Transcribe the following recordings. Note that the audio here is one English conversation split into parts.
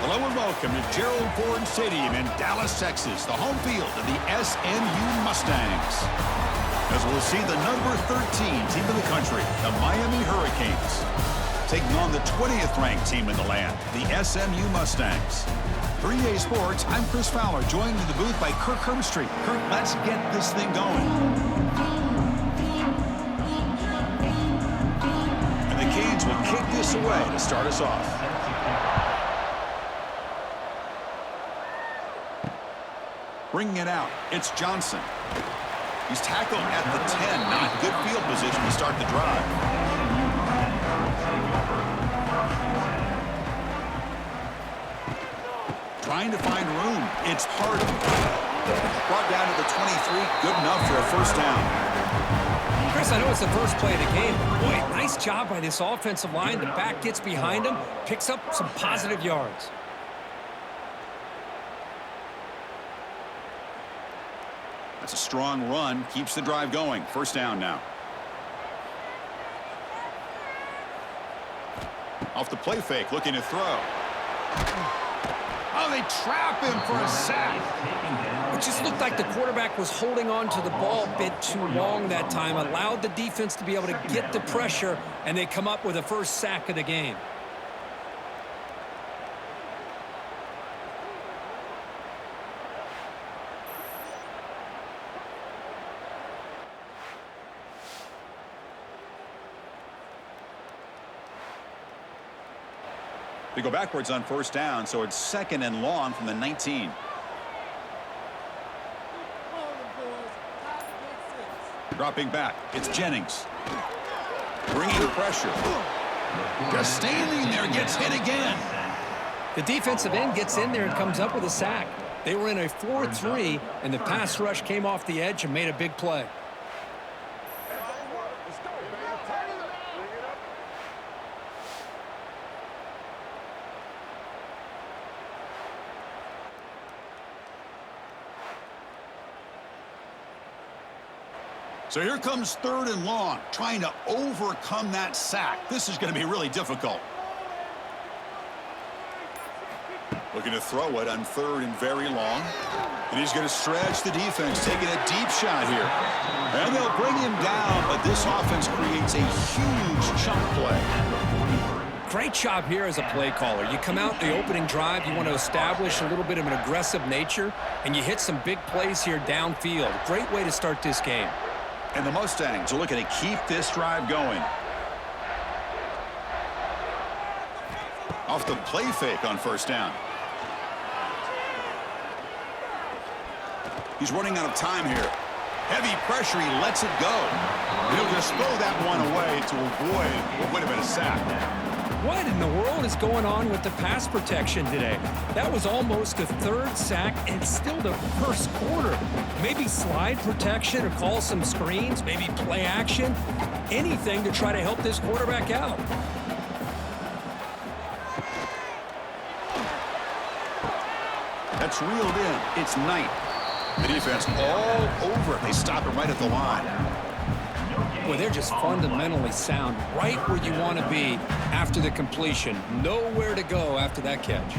Hello and welcome to Gerald Ford Stadium in Dallas, Texas, the home field of the SMU Mustangs. As we'll see the number 13 team in the country, the Miami Hurricanes, taking on the 20th ranked team in the land, the SMU Mustangs. 3A Sports, I'm Chris Fowler, joined in the booth by Kirk Herbstreit. Kirk, let's get this thing going. And the Canes will kick this away to start us off. Bringing it out, it's Johnson. He's tackled at the 10, not good field position to start the drive. Trying to find room, it's Harden. Brought down to the 23, good enough for a first down. Chris, I know it's the first play of the game, but boy, nice job by this offensive line. The back gets behind him, picks up some positive yards. That's a strong run, keeps the drive going. First down now. Off the play fake, looking to throw. Oh, they trap him for a sack. It just looked like the quarterback was holding on to the ball a bit too long that time, allowed the defense to be able to get the pressure, and they come up with the first sack of the game. They go backwards on first down, so it's second and long from the 19. Dropping back, it's Jennings. Bringing pressure. Just standing there, gets hit again. The defensive end gets in there and comes up with a sack. They were in a 4-3, and the pass rush came off the edge and made a big play. So here comes third and long, trying to overcome that sack. This is going to be really difficult. Looking to throw it on third and very long. And he's going to stretch the defense, taking a deep shot here. And they'll bring him down, but this offense creates a huge chunk play. Great job here as a play caller. You come out the opening drive, you want to establish a little bit of an aggressive nature, and you hit some big plays here downfield. Great way to start this game. And the Mustangs are looking to keep this drive going. Off the play fake on first down. He's running out of time here. Heavy pressure, he lets it go. He'll just throw that one away to avoid what would have been a sack. What in the world is going on with the pass protection today? That was almost a third sack and still the first quarter. Maybe slide protection or call some screens, maybe play action, anything to try to help this quarterback out. That's reeled in. It's Knight. The defense all over it. They stop it right at the line. Boy, they're just fundamentally sound, right where you want to be after the completion. Nowhere to go after that catch.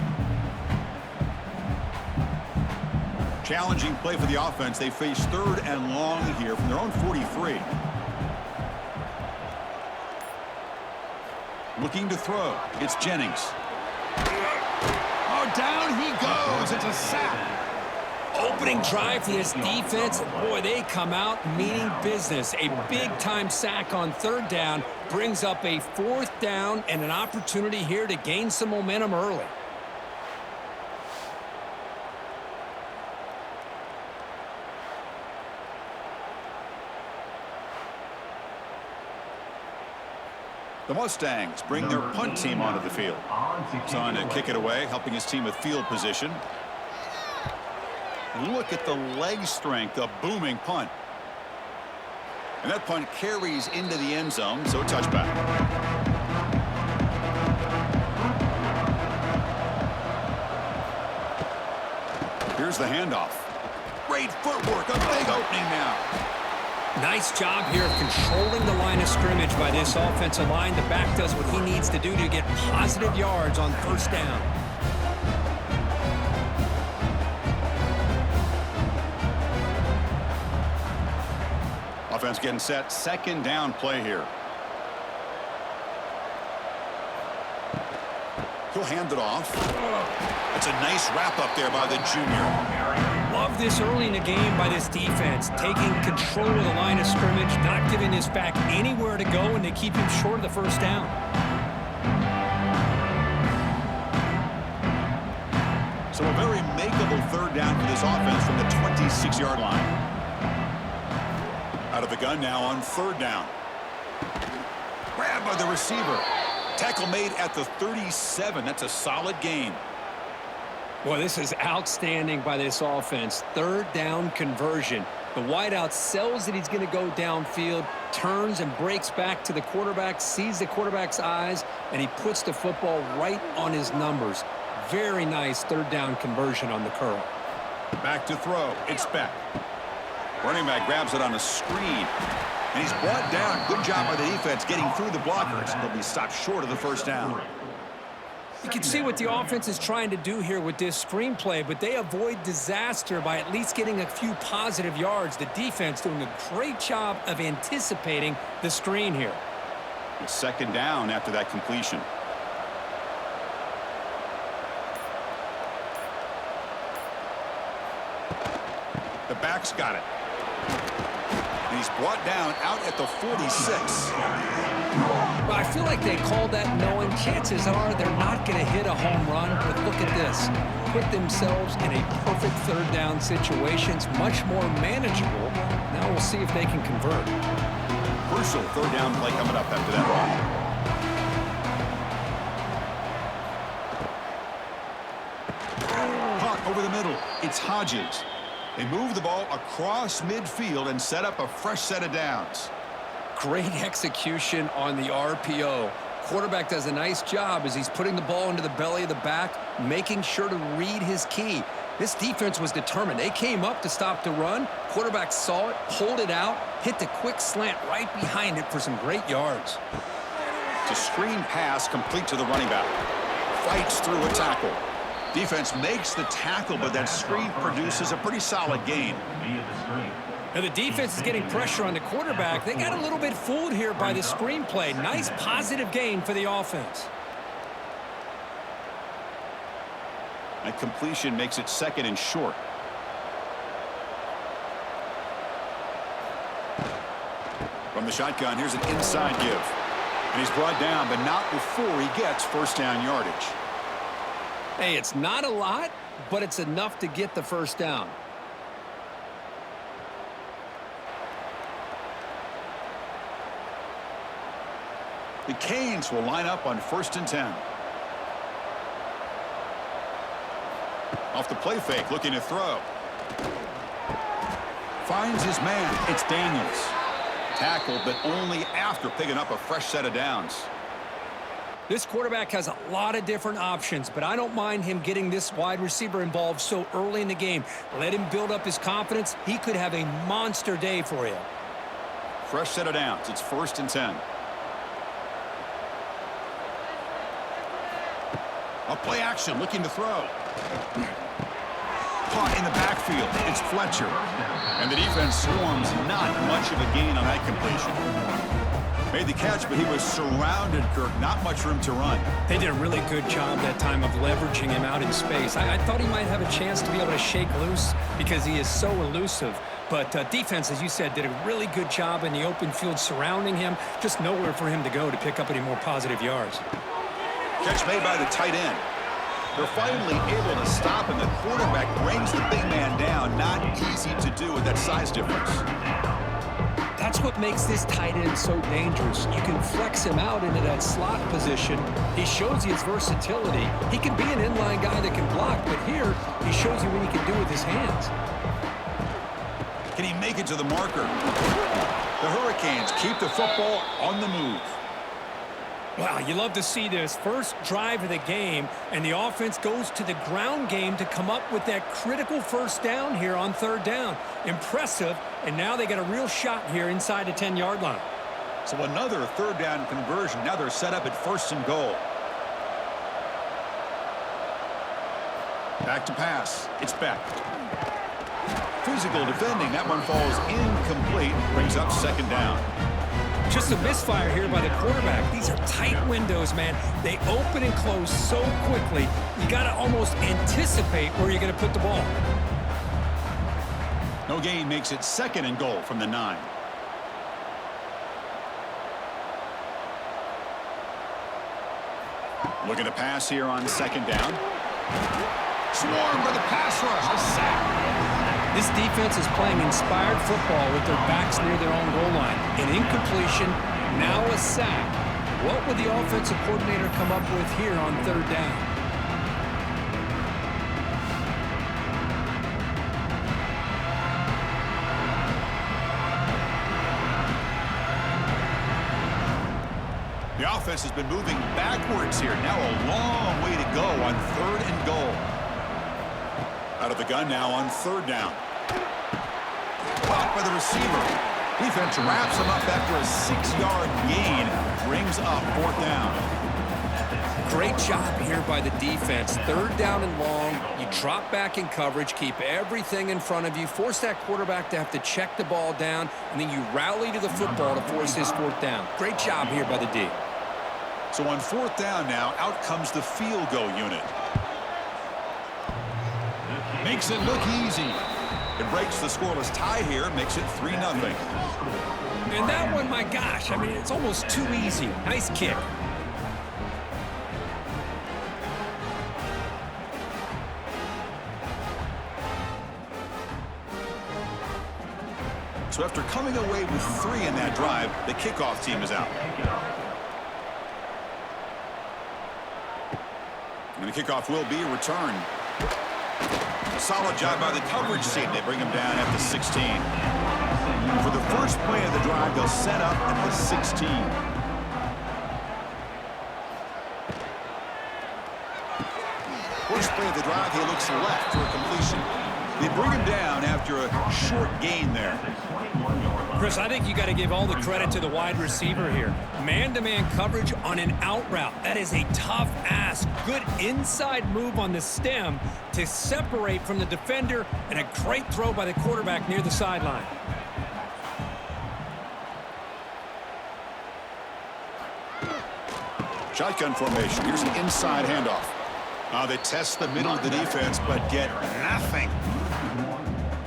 Challenging play for the offense. They face third and long here from their own 43. Looking to throw. It's Jennings. Oh, down he goes. It's a sack. Opening drive for this defense. Boy, they come out meaning business. A big-time sack on third down brings up a fourth down and an opportunity here to gain some momentum early. The Mustangs bring their punt team onto the field. He's on to kick it away, helping his team with field position. Look at the leg strength, a booming punt. And that punt carries into the end zone, so a touchback. Here's the handoff. Great footwork, a big opening now. Nice job here of controlling the line of scrimmage by this offensive line. The back does what he needs to do to get positive yards on first down. Offense getting set. Second down play here. He'll hand it off. It's a nice wrap up there by the junior. Love this early in the game by this defense, taking control of the line of scrimmage, not giving his back anywhere to go, and they keep him short of the first down. So a very makeable third down for this offense from the 26-yard line. Out of the gun now on third down. Grabbed by the receiver. Tackle made at the 37. That's a solid gain. Boy, this is outstanding by this offense. Third down conversion. The wideout sells that he's going to go downfield, turns and breaks back to the quarterback, sees the quarterback's eyes, and he puts the football right on his numbers. Very nice third down conversion on the curl. Back to throw. It's back. Running back grabs it on a screen. And he's brought down. Good job by the defense getting through the blockers. He'll be stopped short of the first down. You can see what the offense is trying to do here with this screenplay, but they avoid disaster by at least getting a few positive yards. The defense doing a great job of anticipating the screen here. It's second down after that completion. The back's got it. And he's brought down out at the 46. Well, I feel like they called that knowing chances are they're not going to hit a home run, but look at this. Put themselves in a perfect third down situation. It's much more manageable. Now we'll see if they can convert. Crucial third down play coming up after that run. Caught over the middle. It's Hodges. They move the ball across midfield and set up a fresh set of downs. Great execution on the RPO. Quarterback does a nice job as he's putting the ball into the belly of the back, making sure to read his key. This defense was determined. They came up to stop the run. Quarterback saw it, pulled it out, hit the quick slant right behind it for some great yards. It's a screen pass complete to the running back. Fights through a tackle. Defense makes the tackle, but that screen produces a pretty solid gain. Now the defense is getting pressure on the quarterback. They got a little bit fooled here by the screenplay. Nice positive gain for the offense. That completion makes it second and short. From the shotgun, here's an inside give. And he's brought down, but not before he gets first down yardage. Hey, it's not a lot, but it's enough to get the first down. The Canes will line up on 1st and 10. Off the play fake, looking to throw. Finds his man. It's Daniels. Tackled, but only after picking up a fresh set of downs. This quarterback has a lot of different options, but I don't mind him getting this wide receiver involved so early in the game. Let him build up his confidence. He could have a monster day for you. Fresh set of downs. It's 1st and 10. A play action, looking to throw. Caught in the backfield. It's Fletcher. And the defense swarms. Not much of a gain on that completion. Made the catch, but he was surrounded, Kirk. Not much room to run. They did a really good job that time of leveraging him out in space. I thought he might have a chance to be able to shake loose because he is so elusive. But defense, as you said, did a really good job in the open field surrounding him. Just nowhere for him to go to pick up any more positive yards. Catch made by the tight end. They're finally able to stop, and the quarterback brings the big man down. Not easy to do with that size difference. That's what makes this tight end so dangerous. You can flex him out into that slot position. He shows you his versatility. He can be an inline guy that can block, but here he shows you what he can do with his hands. Can he make it to the marker? The Hurricanes keep the football on the move. Wow, you love to see this. First drive of the game, and the offense goes to the ground game to come up with that critical first down here on third down. Impressive, and now they got a real shot here inside the 10-yard line. So another third down conversion. Now they're set up at 1st and goal. Back to pass. It's back. Physical defending. That one falls incomplete. Brings up second down. Just a misfire here by the quarterback. These are tight windows, man. They open and close so quickly, you got to almost anticipate where you're going to put the ball. No gain makes it second and goal from the 9. Looking to pass here on second down. Swarmed by the pass rush. A sack. This defense is playing inspired football with their backs near their own goal line. An incompletion, now a sack. What would the offensive coordinator come up with here on third down? The offense has been moving backwards here. Now a long way to go on third and goal. Out of the gun now on third down. Caught by the receiver. Defense wraps him up after a 6-yard gain. Brings up fourth down. Great job here by the defense. Third down and long. You drop back in coverage, keep everything in front of you, force that quarterback to have to check the ball down, and then you rally to the football to force his fourth down. Great job here by the D. So on fourth down now, out comes the field goal unit. Makes it look easy. It breaks the scoreless tie here, makes it 3-0. And that one, my gosh, I mean, it's almost too easy. Nice kick. So after coming away with 3 in that drive, the kickoff team is out. And the kickoff will be returned. Solid job by the coverage team. They bring him down at the 16. For the first play of the drive, they'll set up at the 16. First play of the drive, he looks left for a completion. They bring him down after a short gain there. Chris, I think you got to give all the credit to the wide receiver here. Man-to-man coverage on an out route. That is a tough ask. Good inside move on the stem to separate from the defender, and a great throw by the quarterback near the sideline. Shotgun formation. Here's an inside handoff. They test the middle of the defense, but get nothing.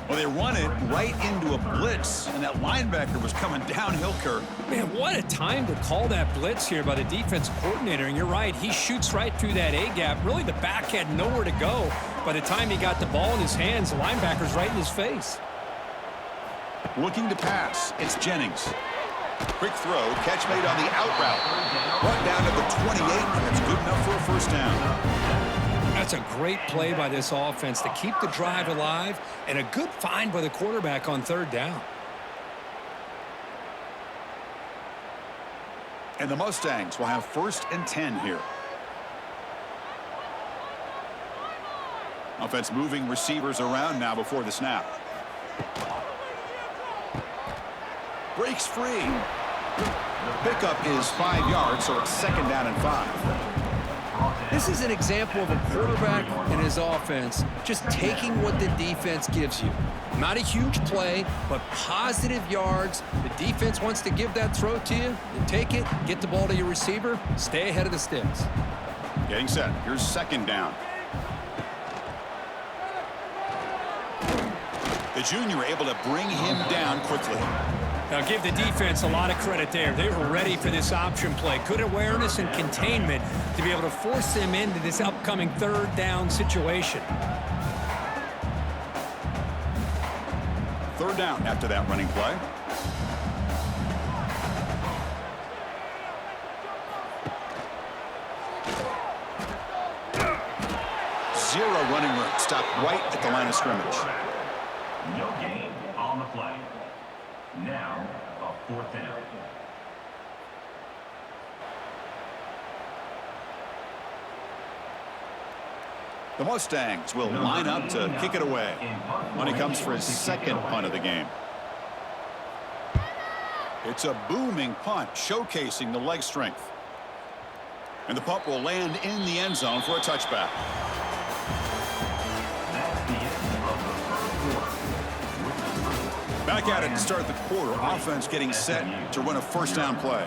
Well, they run it right into a blitz, and that linebacker was coming downhill, Kirk. Man, what a time to call that blitz here by the defensive coordinator. And you're right, he shoots right through that A-gap. Really, the back had nowhere to go. By the time he got the ball in his hands, the linebacker's right in his face. Looking to pass. It's Jennings. Quick throw. Catch made on the out route. Brought down to the 28, and that's good enough for a first down. That's a great play by this offense to keep the drive alive, and a good find by the quarterback on third down. And the Mustangs will have 1st and 10 here. Offense moving receivers around now before the snap. Breaks free. Pickup is 5 yards, so it's 2nd down and 5. This is an example of a quarterback and his offense just taking what the defense gives you. Not a huge play, but positive yards. The defense wants to give that throw to you. You take it, get the ball to your receiver, stay ahead of the sticks. Getting set. Here's 2nd down. The junior able to bring him down quickly. Now give the defense a lot of credit there. They were ready for this option play. Good awareness and containment to be able to force them into this upcoming third down situation. 3rd down after that running play. Zero running room. Stopped right at the line of scrimmage. No gain on the play. Now, a 4th down. The Mustangs will line up to kick it away. Money comes for his 2nd punt of the game. It's a booming punt, showcasing the leg strength. And the punt will land in the end zone for a touchback. That's the end of the 1st quarter. Back at it to start the quarter. Offense getting set to run a first down play.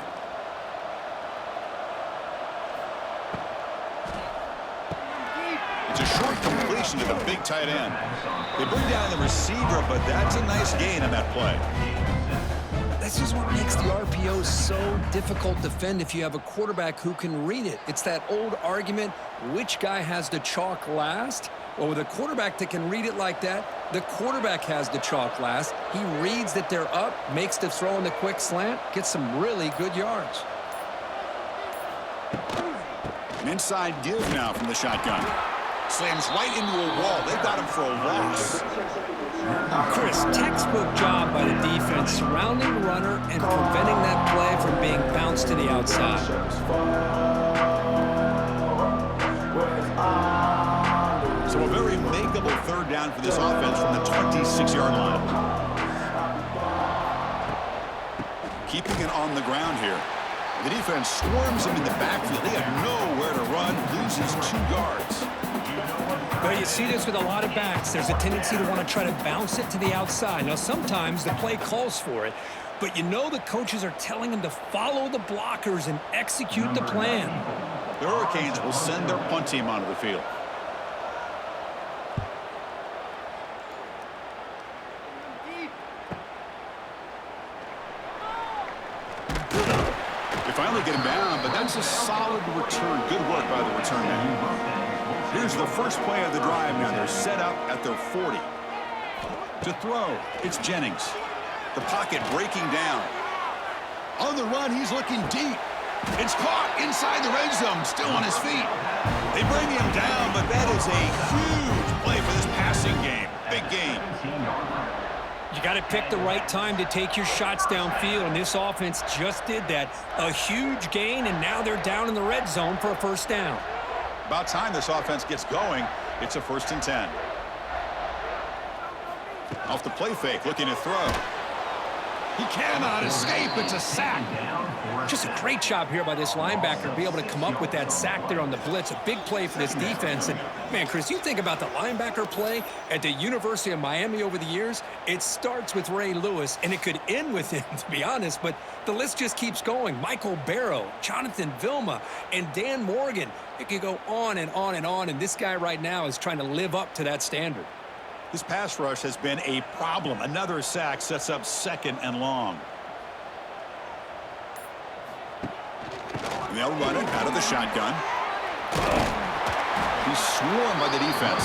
It's a short completion to the big tight end. They bring down the receiver, but that's a nice gain on that play. This is what makes the RPO so difficult to defend if you have a quarterback who can read it. It's that old argument, which guy has the chalk last? Well, with a quarterback that can read it like that, the quarterback has the chalk last. He reads that they're up, makes the throw in the quick slant, gets some really good yards. An inside give now from the shotgun. Slams right into a wall. They've got him for a loss. Chris, textbook job by the defense surrounding the runner and preventing that play from being bounced to the outside. So a very makeable third down for this offense from the 26-yard line. Keeping it on the ground here. The defense swarms him in the backfield. He had nowhere to run, loses 2 yards. Well, you see this with a lot of backs. There's a tendency to want to try to bounce it to the outside. Now, sometimes the play calls for it, but you know the coaches are telling them to follow the blockers and execute the plan. The Hurricanes will send their punt team onto the field. They finally get him down, but that's a solid return. Good work by the return man. Here's the first play of the drive now. They're set up at their 40. To throw, it's Jennings. The pocket breaking down. On the run, he's looking deep. It's caught inside the red zone, still on his feet. They bring him down, but that is a huge play for this passing game. Big game. You got to pick the right time to take your shots downfield, and this offense just did that. A huge gain, and now they're down in the red zone for a first down. About time this offense gets going. It's a 1st and 10. Off the play fake, looking to throw. He cannot escape. It's a sack. Just a great job here by this linebacker to be able to come up with that sack there on the blitz. A big play for this defense. And, man, Chris, you think about the linebacker play at the University of Miami over the years, it starts with Ray Lewis, and it could end with him, to be honest, but the list just keeps going. Michael Barrow, Jonathan Vilma, and Dan Morgan. It could go on and on and on, and this guy right now is trying to live up to that standard. This pass rush has been a problem. Another sack sets up 2nd and long. And they'll run it out of the shotgun. He's swarmed by the defense.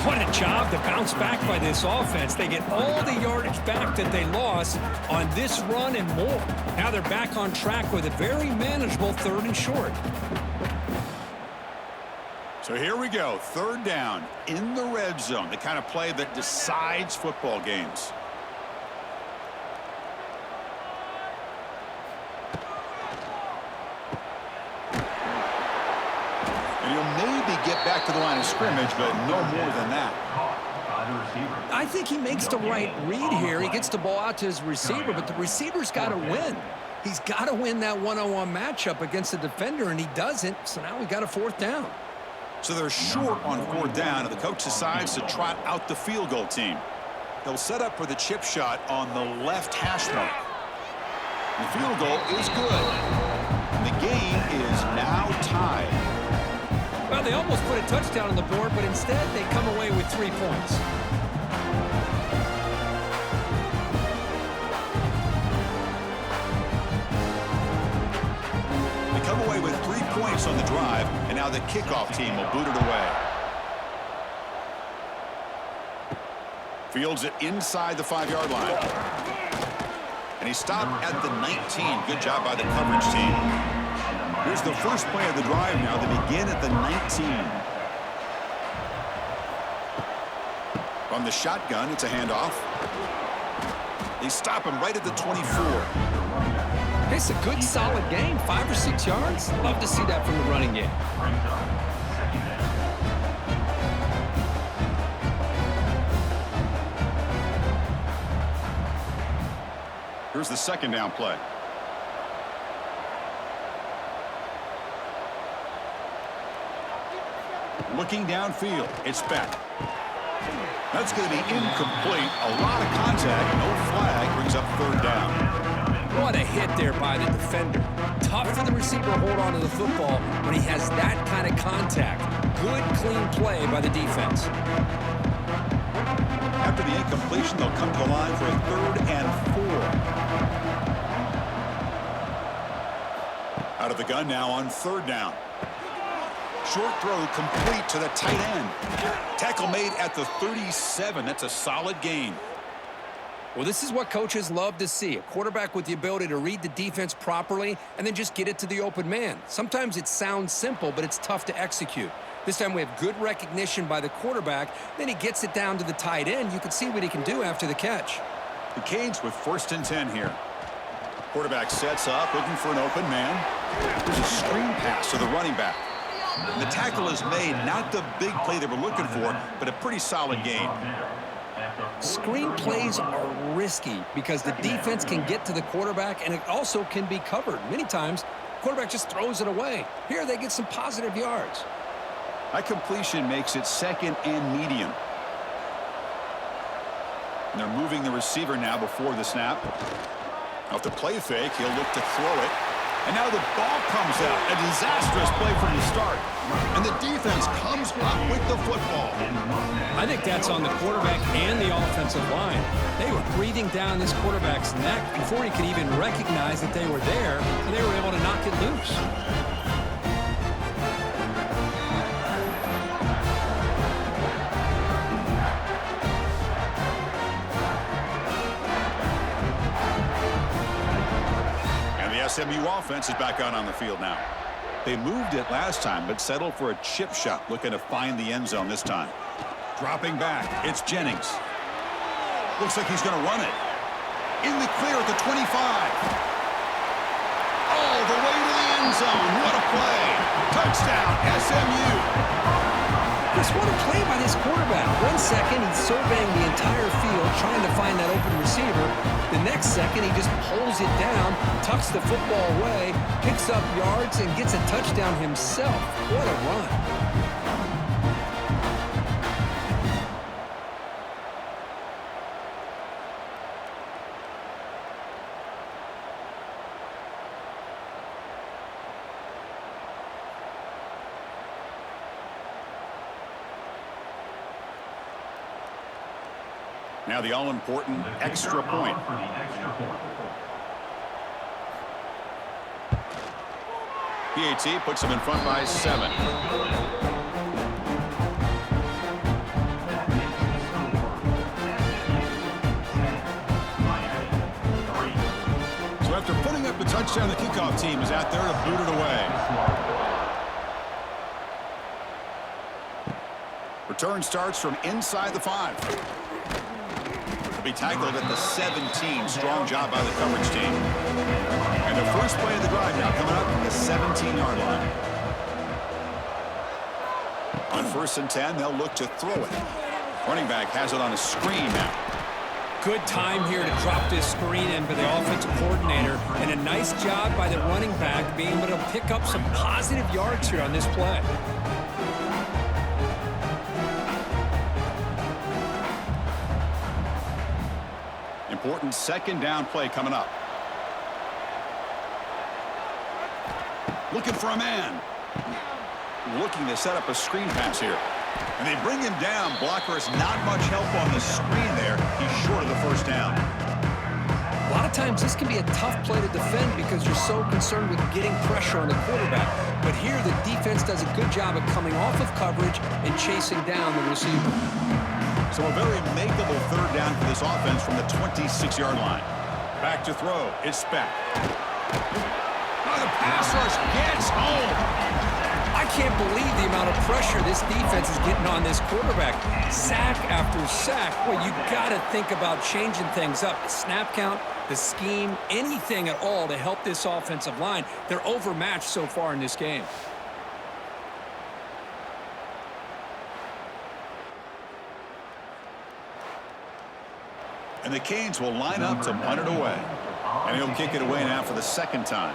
What a job to bounce back by this offense. They get all the yardage back that they lost on this run and more. Now they're back on track with a very manageable 3rd and short. So here we go, 3rd down in the red zone, the kind of play that decides football games. And he'll maybe get back to the line of scrimmage, but no more than that. I think he makes the right read here. He gets the ball out to his receiver, but the receiver's got to win. He's got to win that one-on-one matchup against the defender, and he doesn't, so now we got a 4th down. So they're short on 4th down, and the coach decides to trot out the field goal team. They'll set up for the chip shot on the left hash mark. The field goal is good. The game is now tied. Well, they almost put a touchdown on the board, but instead they come away with 3 points. Come away with 3 points on the drive, and now the kickoff team will boot it away. Fields it inside the 5-yard line. And he stopped at the 19. Good job by the coverage team. Here's the first play of the drive now. They begin at the 19. From the shotgun, it's a handoff. They stop him right at the 24. It's a good, solid game, 5 or 6 yards. Love to see that from the running game. Here's the 2nd down play. Looking downfield, it's Beck. That's going to be incomplete. A lot of contact. No flag. Brings up third down. What a hit there by the defender. Tough for the receiver to hold on to the football when he has that kind of contact. Good, clean play by the defense. After the incompletion, they'll come to the line for a 3rd and 4. Out of the gun now on 3rd down. Short throw complete to the tight end. Tackle made at the 37. That's a solid gain. Well, this is what coaches love to see. A quarterback with the ability to read the defense properly and then just get it to the open man. Sometimes it sounds simple, but it's tough to execute. This time we have good recognition by the quarterback. Then he gets it down to the tight end. You can see what he can do after the catch. The Canes with 1st and 10 here. Quarterback sets up, looking for an open man. There's a screen pass to the running back. The tackle is made, not the big play they were looking for, but a pretty solid gain. Screen plays are risky because the defense can get to the quarterback, and it also can be covered. Many times, the quarterback just throws it away. Here, they get some positive yards. That completion makes it 2nd and medium. And they're moving the receiver now before the snap. Off the play fake, he'll look to throw it. And now the ball comes out. A disastrous play from the start. And the defense comes up with the football. I think that's on the quarterback and the offensive line. They were breathing down this quarterback's neck before he could even recognize that they were there, and they were able to knock it loose. SMU offense is back out on the field now. They moved it last time, but settled for a chip shot, looking to find the end zone this time. Dropping back, it's Jennings. Looks like he's going to run it. In the clear at the 25. All the way to the end zone. What a play. Touchdown, SMU. Just what a play by this quarterback. 1 second, he's surveying the entire field, trying to find that open receiver. The next second, he just pulls it down, tucks the football away, picks up yards, and gets a touchdown himself. What a run. Now the all-important extra point. PAT puts him in front by 7. So after putting up the touchdown, the kickoff team is out there to boot it away. Return starts from inside the 5. Be tackled at the 17. Strong job by the coverage team. And the first play of the drive now coming up from the 17-yard line. On 1st and 10, they'll look to throw it. Running back has it on a screen now. Good time here to drop this screen in by the offensive coordinator, and a nice job by the running back being able to pick up some positive yards here on this play. Important 2nd down play coming up. Looking for a man. Looking to set up a screen pass here. And they bring him down. Blockers not much help on the screen there. He's short of the 1st down. A lot of times this can be a tough play to defend because you're so concerned with getting pressure on the quarterback. But here the defense does a good job of coming off of coverage and chasing down the receiver. So a very makeable 3rd down for this offense from the 26-yard line. Back to throw. It's Speck. Oh, the pass rush gets home. I can't believe the amount of pressure this defense is getting on this quarterback. Sack after sack. Well, you got to think about changing things up. The snap count, the scheme, anything at all to help this offensive line. They're overmatched so far in this game. And the Canes will line up to punt it away. And he'll kick it away now for the 2nd time.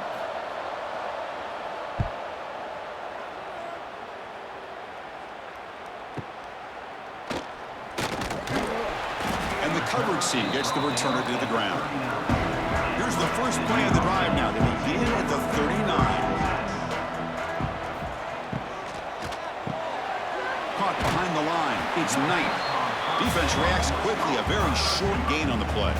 coverage seam gets the returner to the ground. Here's the first play of the drive now. They begin at the 39. Caught behind the line. It's Knight. Defense reacts quickly. A very short gain on the play.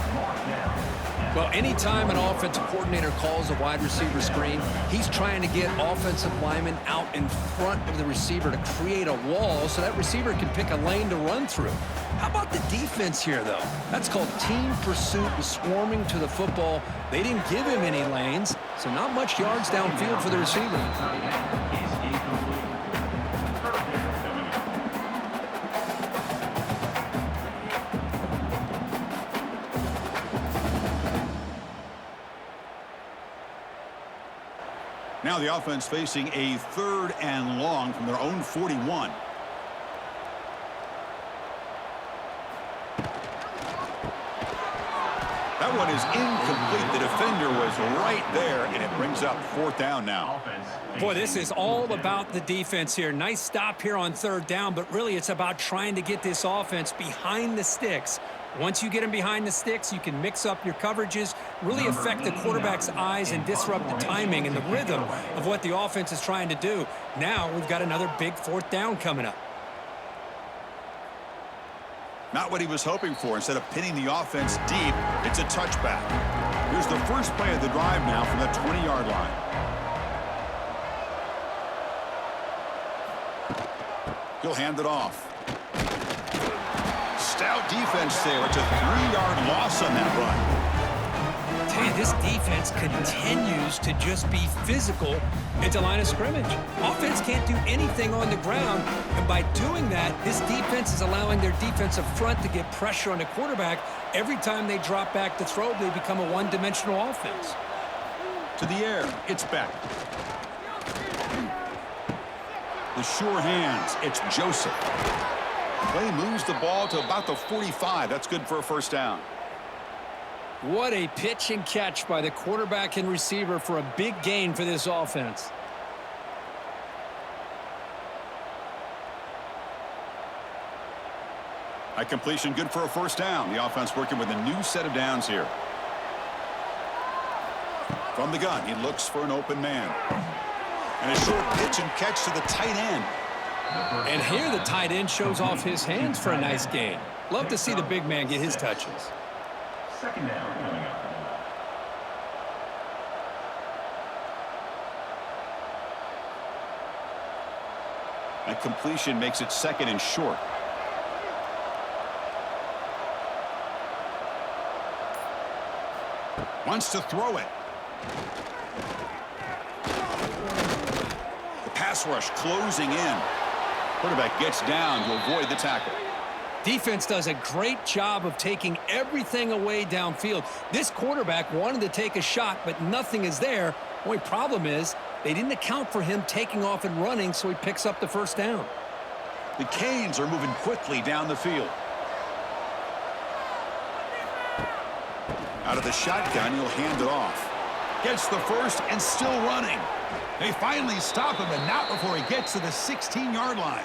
Well, anytime an offensive coordinator calls a wide receiver screen, he's trying to get offensive linemen out in front of the receiver to create a wall so that receiver can pick a lane to run through. How about the defense here, though? That's called team pursuit and swarming to the football. They didn't give him any lanes, so not much yards downfield for the receiver. Now the offense facing a 3rd and long from their own 41. That one is incomplete. The defender was right there, and it brings up 4th down now. Boy, this is all about the defense here. Nice stop here on 3rd down, but really it's about trying to get this offense behind the sticks. Once you get them behind the sticks, you can mix up your coverages, really affect the quarterback's eyes and disrupt the timing and the rhythm of what the offense is trying to do. Now we've got another big 4th down coming up. Not what he was hoping for. Instead of pinning the offense deep, it's a touchback. Here's the first play of the drive now from the 20-yard line. He'll hand it off. Stout defense there. It's a 3-yard loss on that run. Tell you, this defense continues to just be physical at the line of scrimmage. Offense can't do anything on the ground, and by doing that, this defense is allowing their defensive front to get pressure on the quarterback. Every time they drop back to throw, they become a one-dimensional offense. To the air, it's back. The sure hands, it's Joseph. Play moves the ball to about the 45. That's good for a 1st down. What a pitch and catch by the quarterback and receiver for a big gain for this offense. A completion good for a 1st down. The offense working with a new set of downs here. From the gun, he looks for an open man. And a short pitch and catch to the tight end. And here the tight end shows off his hands for a nice gain. Love to see the big man get his touches. 2nd down coming up. A completion makes it 2nd and short. Wants to throw it. The pass rush closing in. Quarterback gets down to avoid the tackle. Defense does a great job of taking everything away downfield. This quarterback wanted to take a shot, but nothing is there. Only problem is they didn't account for him taking off and running, so he picks up the 1st down. The Canes are moving quickly down the field. Out of the shotgun, he'll hand it off. Gets the first and still running. They finally stop him, and not before he gets to the 16-yard line.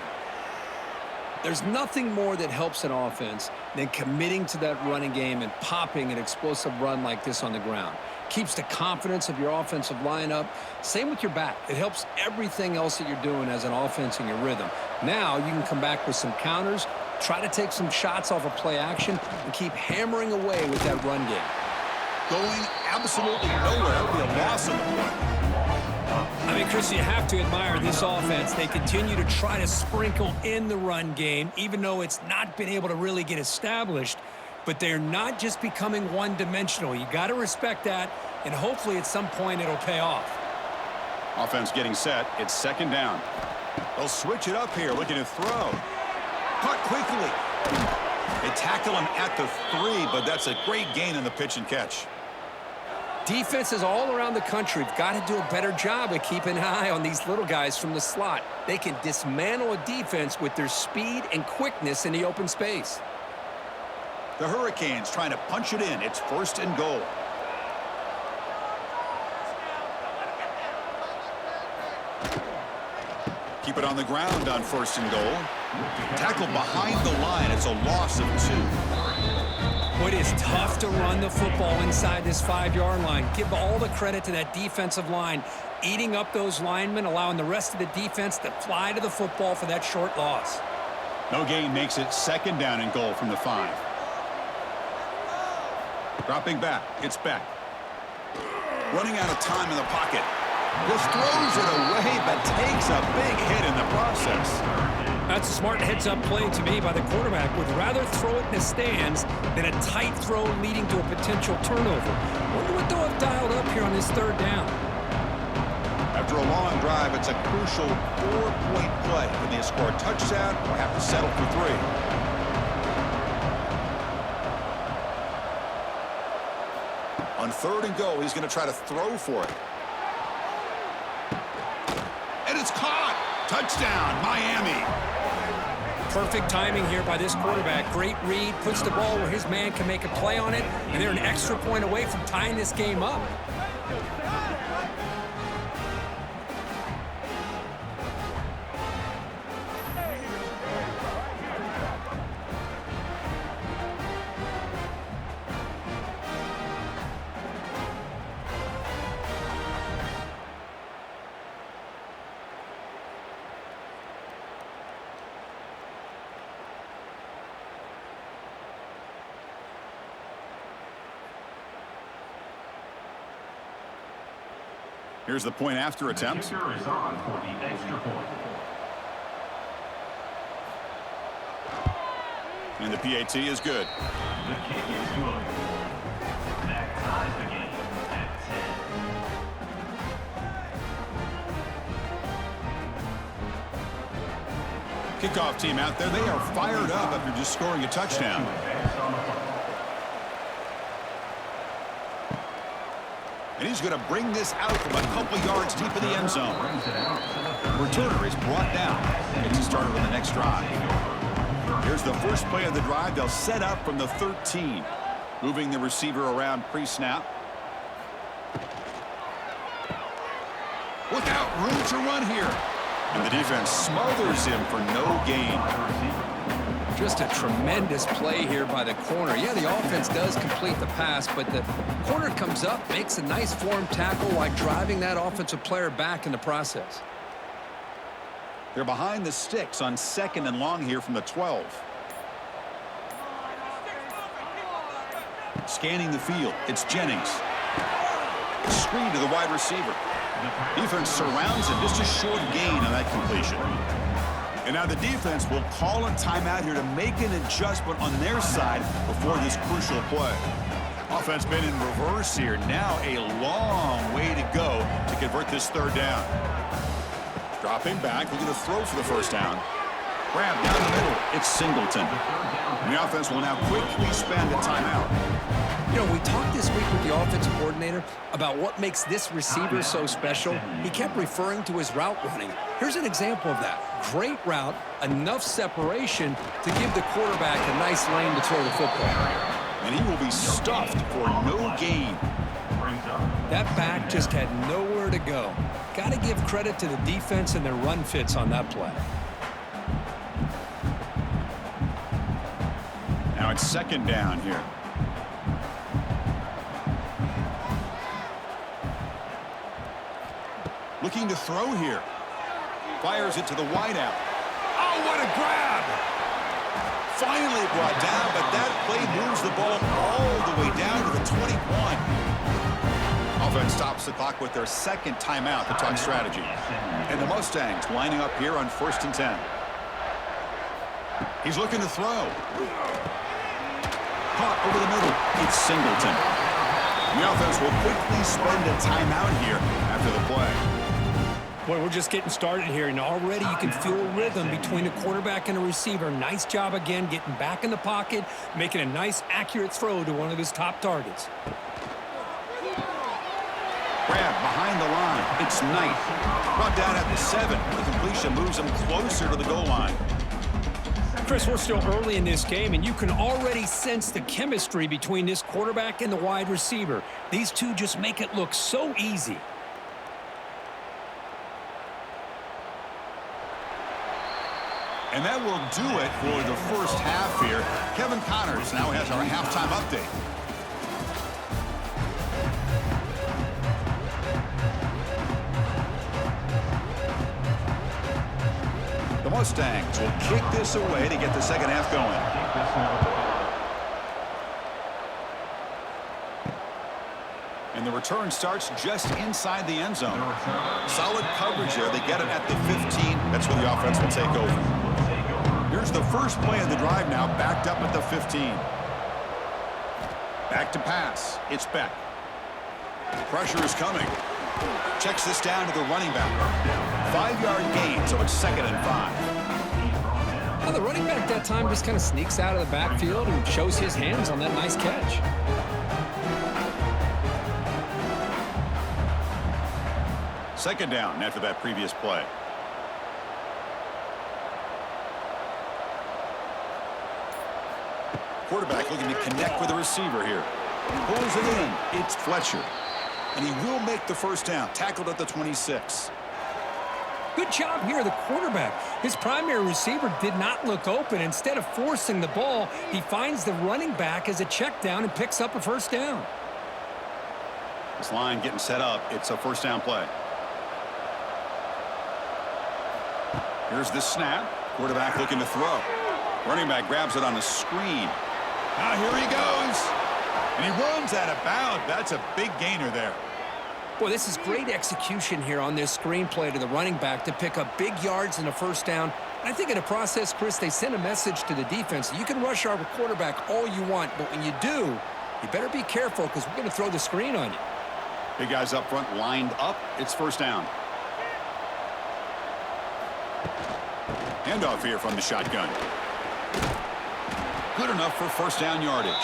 There's nothing more that helps an offense than committing to that running game and popping an explosive run like this on the ground. Keeps the confidence of your offensive lineup. Same with your back. It helps everything else that you're doing as an offense in your rhythm. Now you can come back with some counters, try to take some shots off of play action, and keep hammering away with that run game. Going absolutely nowhere. It'll be a loss on the play. I mean, Chris, you have to admire this offense. They continue to try to sprinkle in the run game, even though it's not been able to really get established. But they're not just becoming one-dimensional. You got to respect that, and hopefully at some point it'll pay off. Offense getting set. It's 2nd down. They'll switch it up here, looking to throw. Caught quickly. They tackle him at the 3, but that's a great gain in the pitch and catch. Defenses all around the country have got to do a better job of keeping an eye on these little guys from the slot. They can dismantle a defense with their speed and quickness in the open space. The Hurricanes trying to punch it in. It's 1st and goal. Keep it on the ground on 1st and goal. Tackle behind the line. It's a loss of 2. Well, it is tough to run the football inside this 5-yard line. Give all the credit to that defensive line, eating up those linemen, allowing the rest of the defense to fly to the football for that short loss. No gain makes it 2nd down and goal from the 5. Dropping back, it's Beck. Running out of time in the pocket. Just throws it away, but takes a big hit in the process. That's a smart heads-up play to me by the quarterback. Would rather throw it in the stands than a tight throw leading to a potential turnover. Wonder what they'll have dialed up here on this 3rd down. After a long drive, it's a crucial 4-point play. Can they score a touchdown or have to settle for 3? On 3rd and goal, he's going to try to throw for it. And it's caught. Touchdown, Miami. Perfect timing here by this quarterback. Great read, puts the ball where his man can make a play on it, and they're an extra point away from tying this game up. Here's the point after attempt. The kicker is on for the extra point. And the PAT is good. The kick is good. That ties the game at 10. Kickoff team out there, they are fired up after just scoring a touchdown. And he's going to bring this out from a couple yards deep in the end zone. Returner is brought down. Gets started on the next drive. Here's the first play of the drive. They'll set up from the 13. Moving the receiver around pre-snap. Without room to run here. And the defense smothers him for no gain. Just a tremendous play here by the corner. Yeah, the offense does complete the pass, but the corner comes up, makes a nice form tackle while driving that offensive player back in the process. They're behind the sticks on 2nd and long here from the 12. Scanning the field, it's Jennings. Screen to the wide receiver. Defense surrounds him, just a short gain on that completion. And now the defense will call a timeout here to make an adjustment on their side before this crucial play. Offense been in reverse here. Now a long way to go to convert this 3rd down. Dropping back, looking to throw for the 1st down. Grab down the middle. It's Singleton. And the offense will now quickly spend a timeout. You know, we talked this week with the offensive coordinator about what makes this receiver so special. He kept referring to his route running. Here's an example of that. Great route, enough separation to give the quarterback a nice lane to throw the football. And he will be stuffed for no gain. That back just had nowhere to go. Got to give credit to the defense and their run fits on that play. Now it's 2nd down here. Looking to throw here. Fires it to the wideout. Oh, what a grab! Finally brought down, but that play moves the ball all the way down to the 21. Offense stops the clock with their 2nd timeout to talk strategy. And the Mustangs lining up here on 1st and 10. He's looking to throw. Caught over the middle. It's Singleton. The offense will quickly spend a timeout here after the play. Boy, we're just getting started here, and already you can feel a rhythm between the quarterback and the receiver. Nice job again getting back in the pocket, making a nice, accurate throw to one of his top targets. Grab behind the line. It's Knight. Brought down at the 7. The completion moves him closer to the goal line. Chris, we're still early in this game, and you can already sense the chemistry between this quarterback and the wide receiver. These two just make it look so easy. And that will do it for the first half here. Kevin Connors now has our halftime update. The Mustangs will kick this away to get the second half going. And the return starts just inside the end zone. Solid coverage there. They get it at the 15. That's where the offense will take over. Here's the first play of the drive now, backed up at the 15. Back to pass. It's Beck. Pressure is coming. Checks this down to the running back. 5-yard gain, so it's 2nd and 5. Now the running back that time just kind of sneaks out of the backfield and shows his hands on that nice catch. Second down after that previous play. Quarterback looking to connect with the receiver here. Pulls it in. It's Fletcher. And he will make the first down. Tackled at the 26. Good job here, the quarterback. His primary receiver did not look open. Instead of forcing the ball, he finds the running back as a check down and picks up a first down. This line getting set up. It's a first down play. Here's the snap. Quarterback looking to throw. Running back grabs it on the screen. Now here he goes. And he runs out of bounds. That's a big gainer there. Boy, this is great execution here on this screen play to the running back to pick up big yards and a first down. And I think in the process, Chris, they send a message to the defense. You can rush our quarterback all you want, but when you do, you better be careful because we're going to throw the screen on you. Big guys up front lined up. It's first down. Handoff here from the shotgun. Good enough for first down yardage.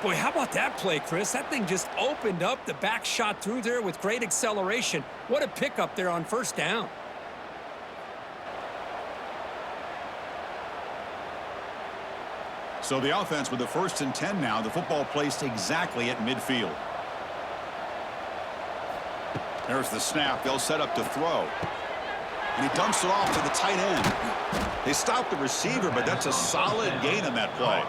Boy, how about that play, Chris? That thing just opened up. The back shot through there with great acceleration. What a pickup there on first down. So the offense with the 1st and 10 now. The football placed exactly at midfield. There's the snap. They'll set up to throw. And he dumps it off to the tight end. They stop the receiver, but that's a solid gain on that play.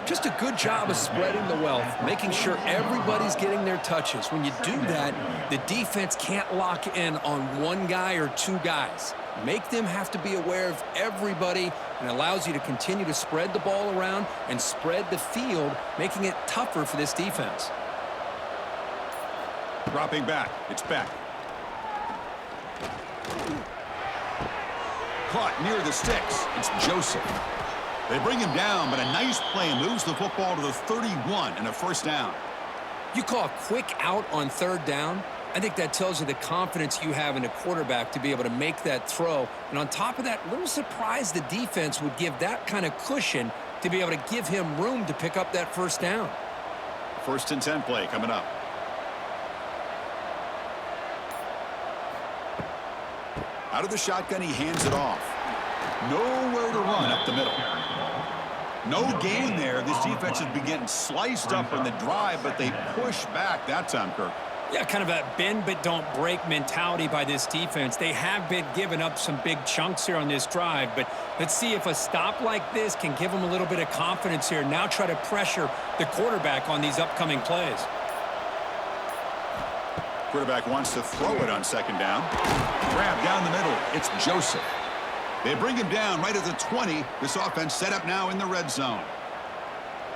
Just a good job of spreading the wealth, making sure everybody's getting their touches. When you do that, the defense can't lock in on one guy or two guys. Make them have to be aware of everybody, and allows you to continue to spread the ball around and spread the field, making it tougher for this defense. Dropping back. It's Beck. Caught near the sticks. It's Joseph. They bring him down, but a nice play moves the football to the 31 and a first down. You call a quick out on third down. I think that tells you the confidence you have in a quarterback to be able to make that throw. And on top of that, a little surprised the defense would give that kind of cushion to be able to give him room to pick up that first down. 1st and 10 play coming up. Out of the shotgun, he hands it off. Nowhere to run up the middle. No gain there. This defense has been getting sliced up in the drive, but they push back that time, Kirk. Yeah, kind of a bend but don't break mentality by this defense. They have been giving up some big chunks here on this drive, but let's see if a stop like this can give them a little bit of confidence here. Now try to pressure the quarterback on these upcoming plays. Quarterback wants to throw it on second down. Grab down the middle. It's Joseph. They bring him down right at the 20. This offense set up now in the red zone.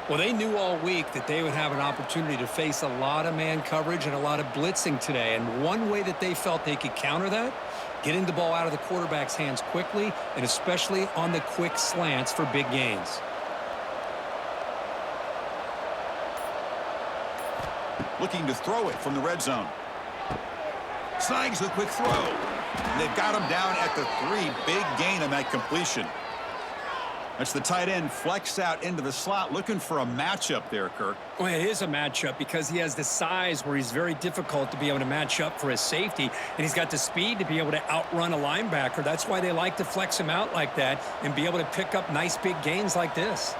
Well, they knew all week that they would have an opportunity to face a lot of man coverage and a lot of blitzing today. And one way that they felt they could counter that, getting the ball out of the quarterback's hands quickly, and especially on the quick slants for big gains. Looking to throw it from the red zone. Snags the quick throw. And they've got him down at the 3. Big gain on that completion. That's the tight end flexed out into the slot, looking for a matchup there, Kirk. Well, it is a matchup because he has the size where he's very difficult to be able to match up for his safety, and he's got the speed to be able to outrun a linebacker. That's why they like to flex him out like that and be able to pick up nice big gains like this.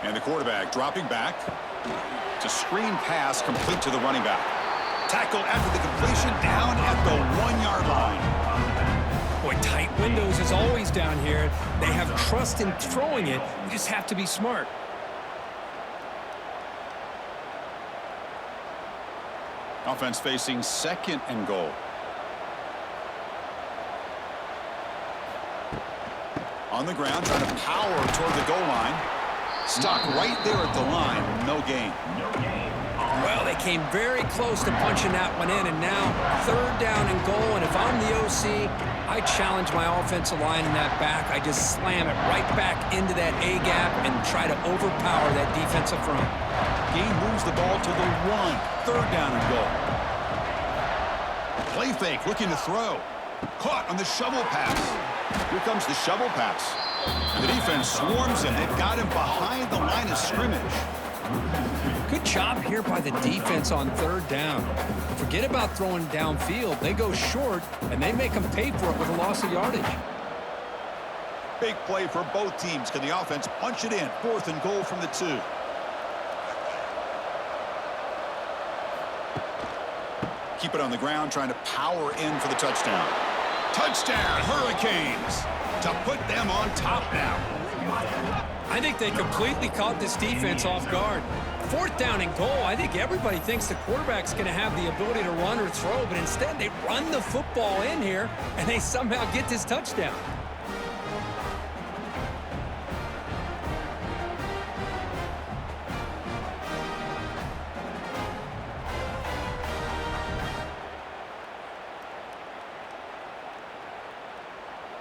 And the quarterback dropping back. It's a screen pass complete to the running back. Tackle after the completion down at the 1-yard line. Boy, tight windows as always down here. They have trust in throwing it. You just have to be smart. Offense facing 2nd and goal. On the ground, trying to power toward the goal line. Stuck right there at the line. No gain. Well, they came very close to punching that one in, and now 3rd down and goal. And if I'm the OC, I challenge my offensive line in that back. I just slam it right back into that A-gap and try to overpower that defensive front. Gain moves the ball to the 1. 3rd down and goal. Play fake, looking to throw. Caught on the shovel pass. Here comes the shovel pass. And the defense swarms him. They've got him behind the line of scrimmage. Good job here by the defense on 3rd down. Forget about throwing downfield. They go short, and they make them pay for it with a loss of yardage. Big play for both teams. Can the offense punch it in? 4th and goal from the 2. Keep it on the ground, trying to power in for the touchdown. Touchdown, Hurricanes, to put them on top now. I think they completely caught this defense off guard. 4th down and goal. I think everybody thinks the quarterback's going to have the ability to run or throw, but instead they run the football in here, and they somehow get this touchdown.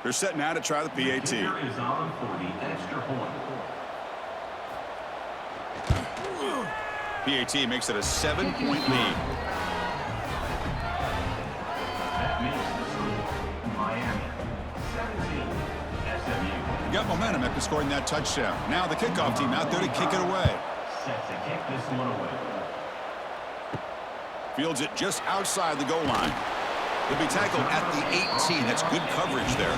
They're set now to try the PAT. Here is on for the extra point. PAT makes it a 7-point lead. That makes the score Miami 17, SMU. Got momentum after scoring that touchdown. Now the kickoff team out there to kick it away. Set to kick this one away. Fields it just outside the goal line. He'll be tackled at the 18. That's good coverage there.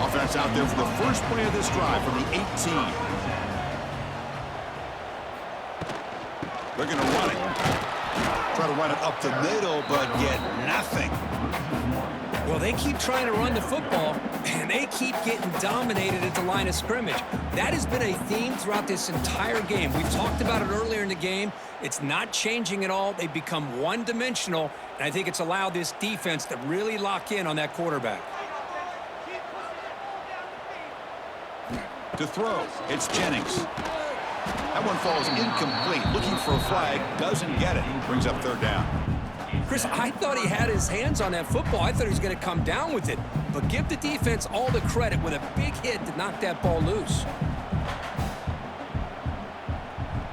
Offense out there for the first play of this drive from the 18. They're going to run it. Try to run it up the middle, but get nothing. Well, they keep trying to run the football, and they keep getting dominated at the line of scrimmage. That has been a theme throughout this entire game. We've talked about it earlier in the game. It's not changing at all. They've become one-dimensional, and I think it's allowed this defense to really lock in on that quarterback. To throw, it's Jennings. That one falls incomplete. Looking for a flag, doesn't get it. Brings up 3rd down. Chris, I thought he had his hands on that football. I thought he was going to come down with it. But give the defense all the credit with a big hit to knock that ball loose.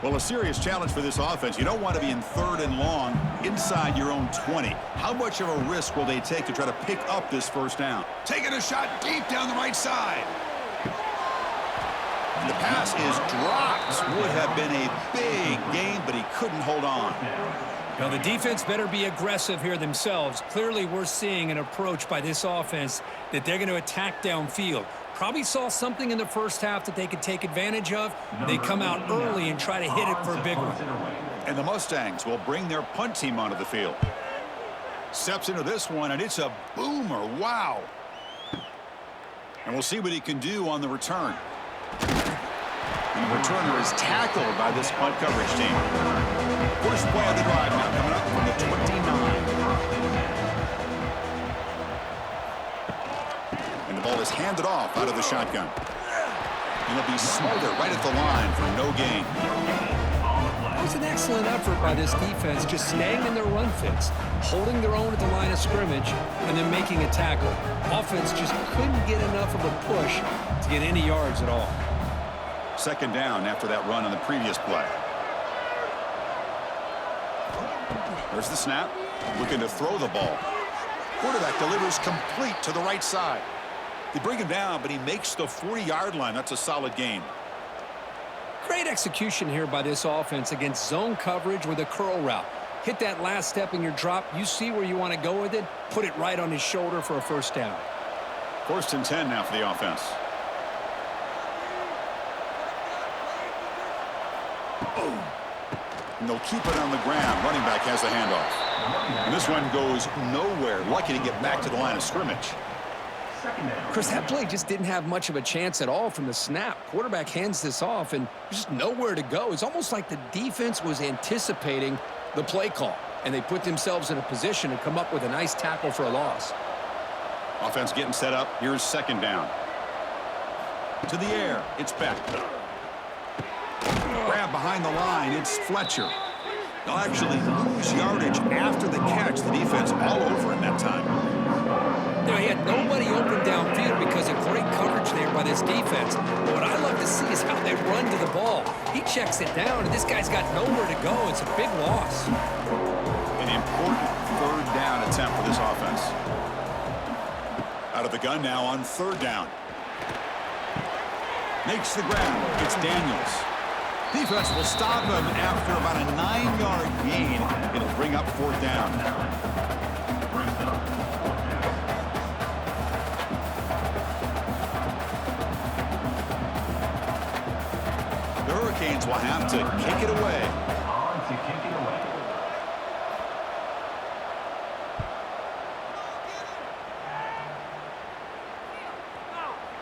Well, a serious challenge for this offense. You don't want to be in 3rd and long inside your own 20. How much of a risk will they take to try to pick up this 1st down? Taking a shot deep down the right side. And the pass is dropped. Would have been a big gain, but he couldn't hold on. Now, the defense better be aggressive here themselves. Clearly, we're seeing an approach by this offense that they're going to attack downfield. Probably saw something in the first half that they could take advantage of. They come out early and try to hit it for a big one. And the Mustangs will bring their punt team onto the field. Steps into this one, and it's a boomer. Wow. And we'll see what he can do on the return. And the returner is tackled by this punt coverage team. First play of the drive now coming up from the 29. And the ball is handed off out of the shotgun. And it'll be Smolder right at the line for no gain. That was an excellent effort by this defense, just staying in their run fits, holding their own at the line of scrimmage, and then making a tackle. Offense just couldn't get enough of a push to get any yards at all. 2nd down after that run on the previous play. There's the snap. Looking to throw the ball. Quarterback delivers complete to the right side. They bring him down, but he makes the 40-yard line. That's a solid gain. Great execution here by this offense against zone coverage with a curl route. Hit that last step in your drop. You see where you want to go with it. Put it right on his shoulder for a 1st down. 1st and 10 now for the offense. And they'll keep it on the ground. Running back has the handoff. And this one goes nowhere. Lucky to get back to the line of scrimmage. second down. Chris, that play just didn't have much of a chance at all from the snap. Quarterback hands this off, and there's just nowhere to go. It's almost like the defense was anticipating the play call, and they put themselves in a position to come up with a nice tackle for a loss. Offense getting set up. Here's second down. To the air. It's Beck. Grab behind the line. It's Fletcher. They'll actually lose yardage after the catch. The defense all over him that time. You know, he had nobody open downfield because of great coverage there by this defense. But what I love to see is how they run to the ball. He checks it down, and this guy's got nowhere to go. It's a big loss. An important third down attempt for this offense. Out of the gun now on third down. Makes the grab. It's Daniels. Defense will stop him after about a 9-yard gain. It'll bring up fourth down. The Hurricanes will have to kick it away. On to kick it away.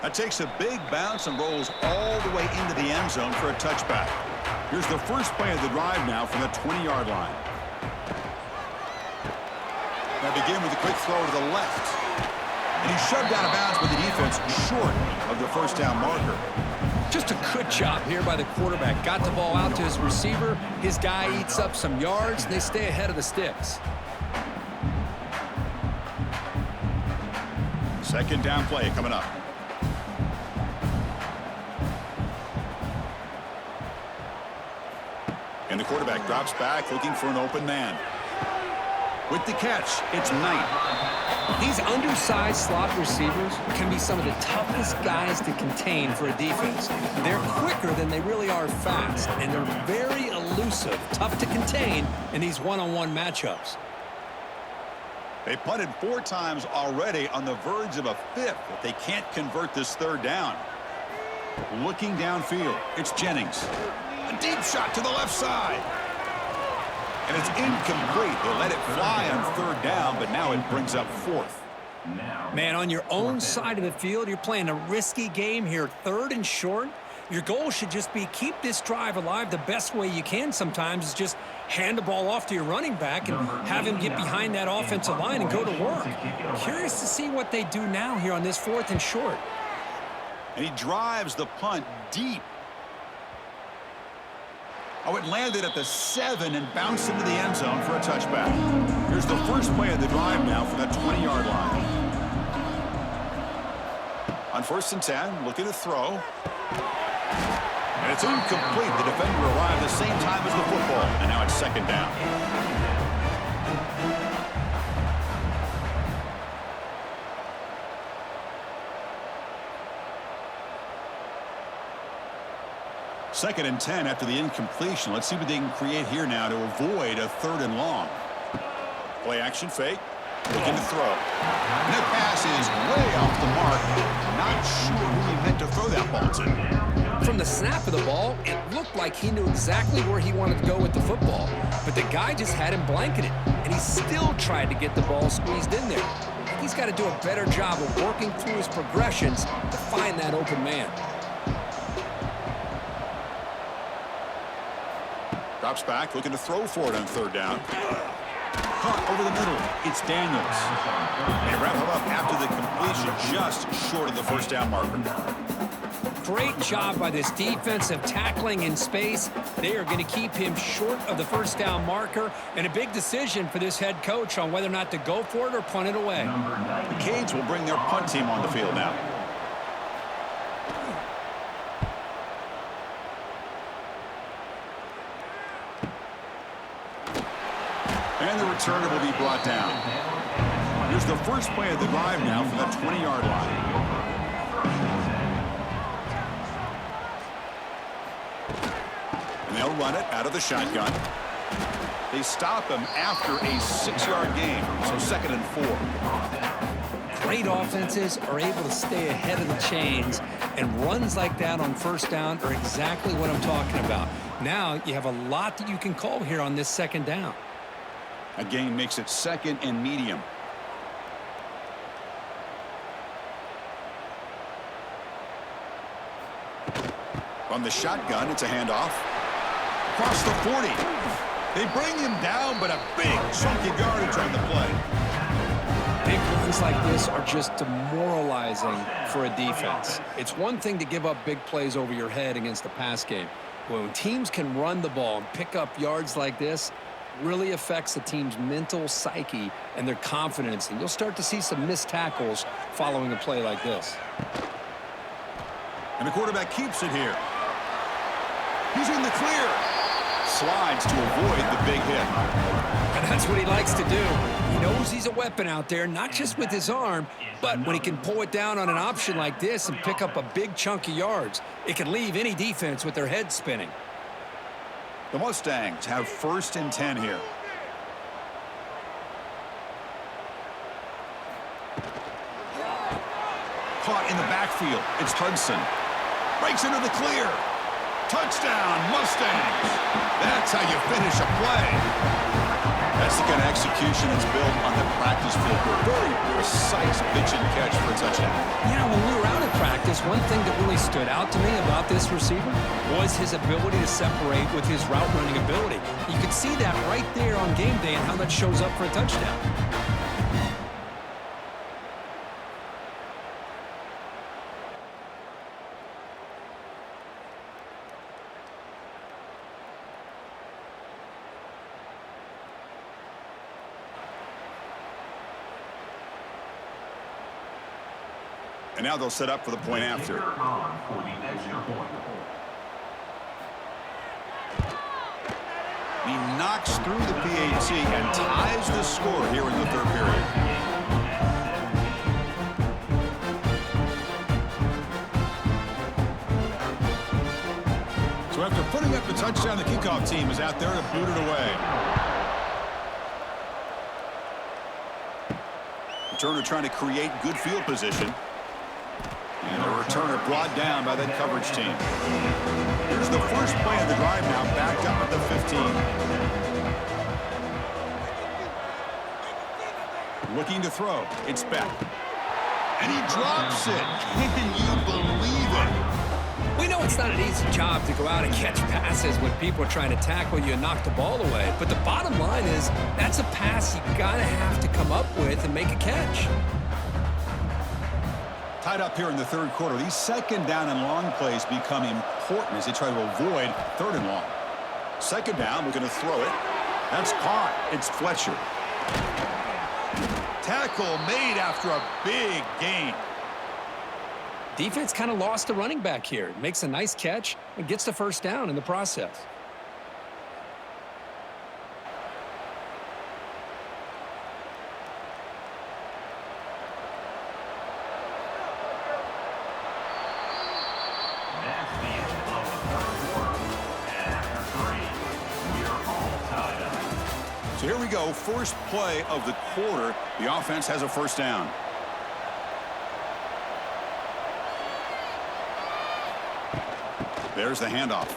That takes a big bounce and rolls all the way into the end zone for a touchback. Here's the first play of the drive now from the 20-yard line. Now begin with a quick throw to the left. And he's shoved out of bounds by the defense short of the first down marker. Just a good job here by the quarterback. Got the ball out to his receiver. His guy eats up some yards, and they stay ahead of the sticks. Second down play coming up. And the quarterback drops back looking for an open man. With the catch, it's Knight. These undersized slot receivers can be some of the toughest guys to contain for a defense. They're quicker than they really are fast, and they're very elusive, tough to contain in these one-on-one matchups. They punted 4 times already, on the verge of a 5th if they can't convert this third down. Looking downfield, it's Jennings. A deep shot to the left side. And it's incomplete. They let it fly on third down, but now it brings up fourth. Man, on your own side of the field, you're playing a risky game here, third and short. Your goal should just be keep this drive alive. The best way you can sometimes is just hand the ball off to your running back and have him get behind that offensive line and go to work. Curious to see what they do now here on this fourth and short. And he drives the punt deep. Oh, it landed at the 7 and bounced into the end zone for a touchback. Here's the first play of the drive now for that 20-yard line. On 1st and 10, looking to throw. And it's incomplete. The defender arrived the same time as the football, and now it's second down. Second and 10 after the incompletion. Let's see what they can create here now to avoid a 3rd and long. Play action fake. Looking to throw. And that pass is way off the mark. Not sure who he meant to throw that ball to. From the snap of the ball, it looked like he knew exactly where he wanted to go with the football. But the guy just had him blanketed, and he still tried to get the ball squeezed in there. He's got to do a better job of working through his progressions to find that open man. Drops back, looking to throw for it on 3rd down. Caught over the middle. It's Daniels. They wrap him up after the completion, just short of the first down marker. Great job by this defensive tackling in space. They are going to keep him short of the first down marker, and a big decision for this head coach on whether or not to go for it or punt it away. The Canes will bring their punt team on the field now. And the returner will be brought down. Here's the first play of the drive now from the 20-yard line. And they'll run it out of the shotgun. They stop him after a 6-yard gain, so 2nd and 4. Great offenses are able to stay ahead of the chains, and runs like that on first down are exactly what I'm talking about. Now you have a lot that you can call here on this 2nd down. A gain makes it 2nd and medium. From the shotgun, it's a handoff. Across the 40. They bring him down, but a big chunky yardage on the play. Big runs like this are just demoralizing for a defense. It's one thing to give up big plays over your head against the pass game. When teams can run the ball and pick up yards like this, really affects the team's mental psyche and their confidence. And you'll start to see some missed tackles following a play like this. And the quarterback keeps it here. He's in the clear. Slides to avoid the big hit. And that's what he likes to do. He knows he's a weapon out there, not just with his arm, but when he can pull it down on an option like this and pick up a big chunk of yards, it can leave any defense with their head spinning. The Mustangs have 1st and 10 here. Caught in the backfield. It's Hudson. Breaks into the clear. Touchdown, Mustangs. That's how you finish a play. That's the kind of execution that's built on the practice field. Very precise pitch and catch for a touchdown. You know, when we were out at practice, one thing that really stood out to me about this receiver was his ability to separate with his route running ability. You could see that right there on game day and how that shows up for a touchdown. And now they'll set up for the point after. On for the extra point. He knocks through the PAT and ties the score here in the 3rd period. So after putting up the touchdown, the kickoff team is out there to boot it away. Returner trying to create good field position. And the returner brought down by that coverage team. Here's the first play of the drive now, backed up at the 15. Looking to throw. It's Beck. And he drops it. Can you believe it? We know it's not an easy job to go out and catch passes when people are trying to tackle you and knock the ball away. But the bottom line is that's a pass you gotta have to come up with and make a catch. Tied up here in the 3rd quarter. These 2nd down and long plays become important as they try to avoid 3rd and long. 2nd down, we're going to throw it. That's caught. It's Fletcher. Tackle made after a big gain. Defense kind of lost the running back here. Makes a nice catch and gets the 1st down in the process. So here we go, first play of the quarter. The offense has a 1st down. There's the handoff.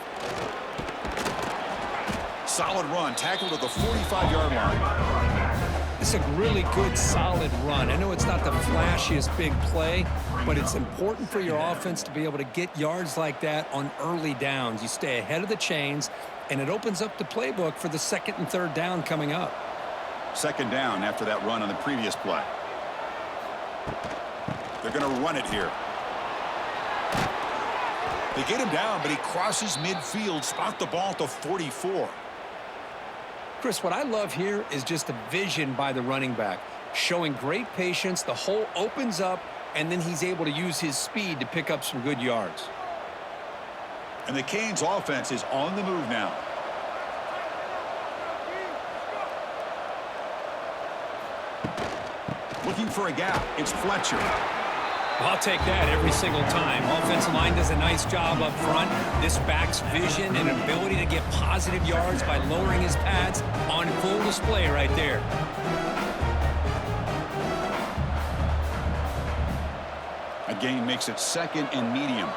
Solid run, tackled at the 45-yard line. It's a really good, solid run. I know it's not the flashiest big play, but it's important for your offense to be able to get yards like that on early downs. You stay ahead of the chains, and it opens up the playbook for the 2nd and 3rd down coming up. 2nd down after that run on the previous play. They're going to run it here. They get him down, but he crosses midfield, spot the ball at the 44. Chris, what I love here is just the vision by the running back, showing great patience. The hole opens up, and then he's able to use his speed to pick up some good yards. And the Canes offense is on the move now. Looking for a gap. It's Fletcher. I'll take that every single time. Offensive line does a nice job up front. This back's vision and ability to get positive yards by lowering his pads on full display right there. A gain makes it 2nd and medium.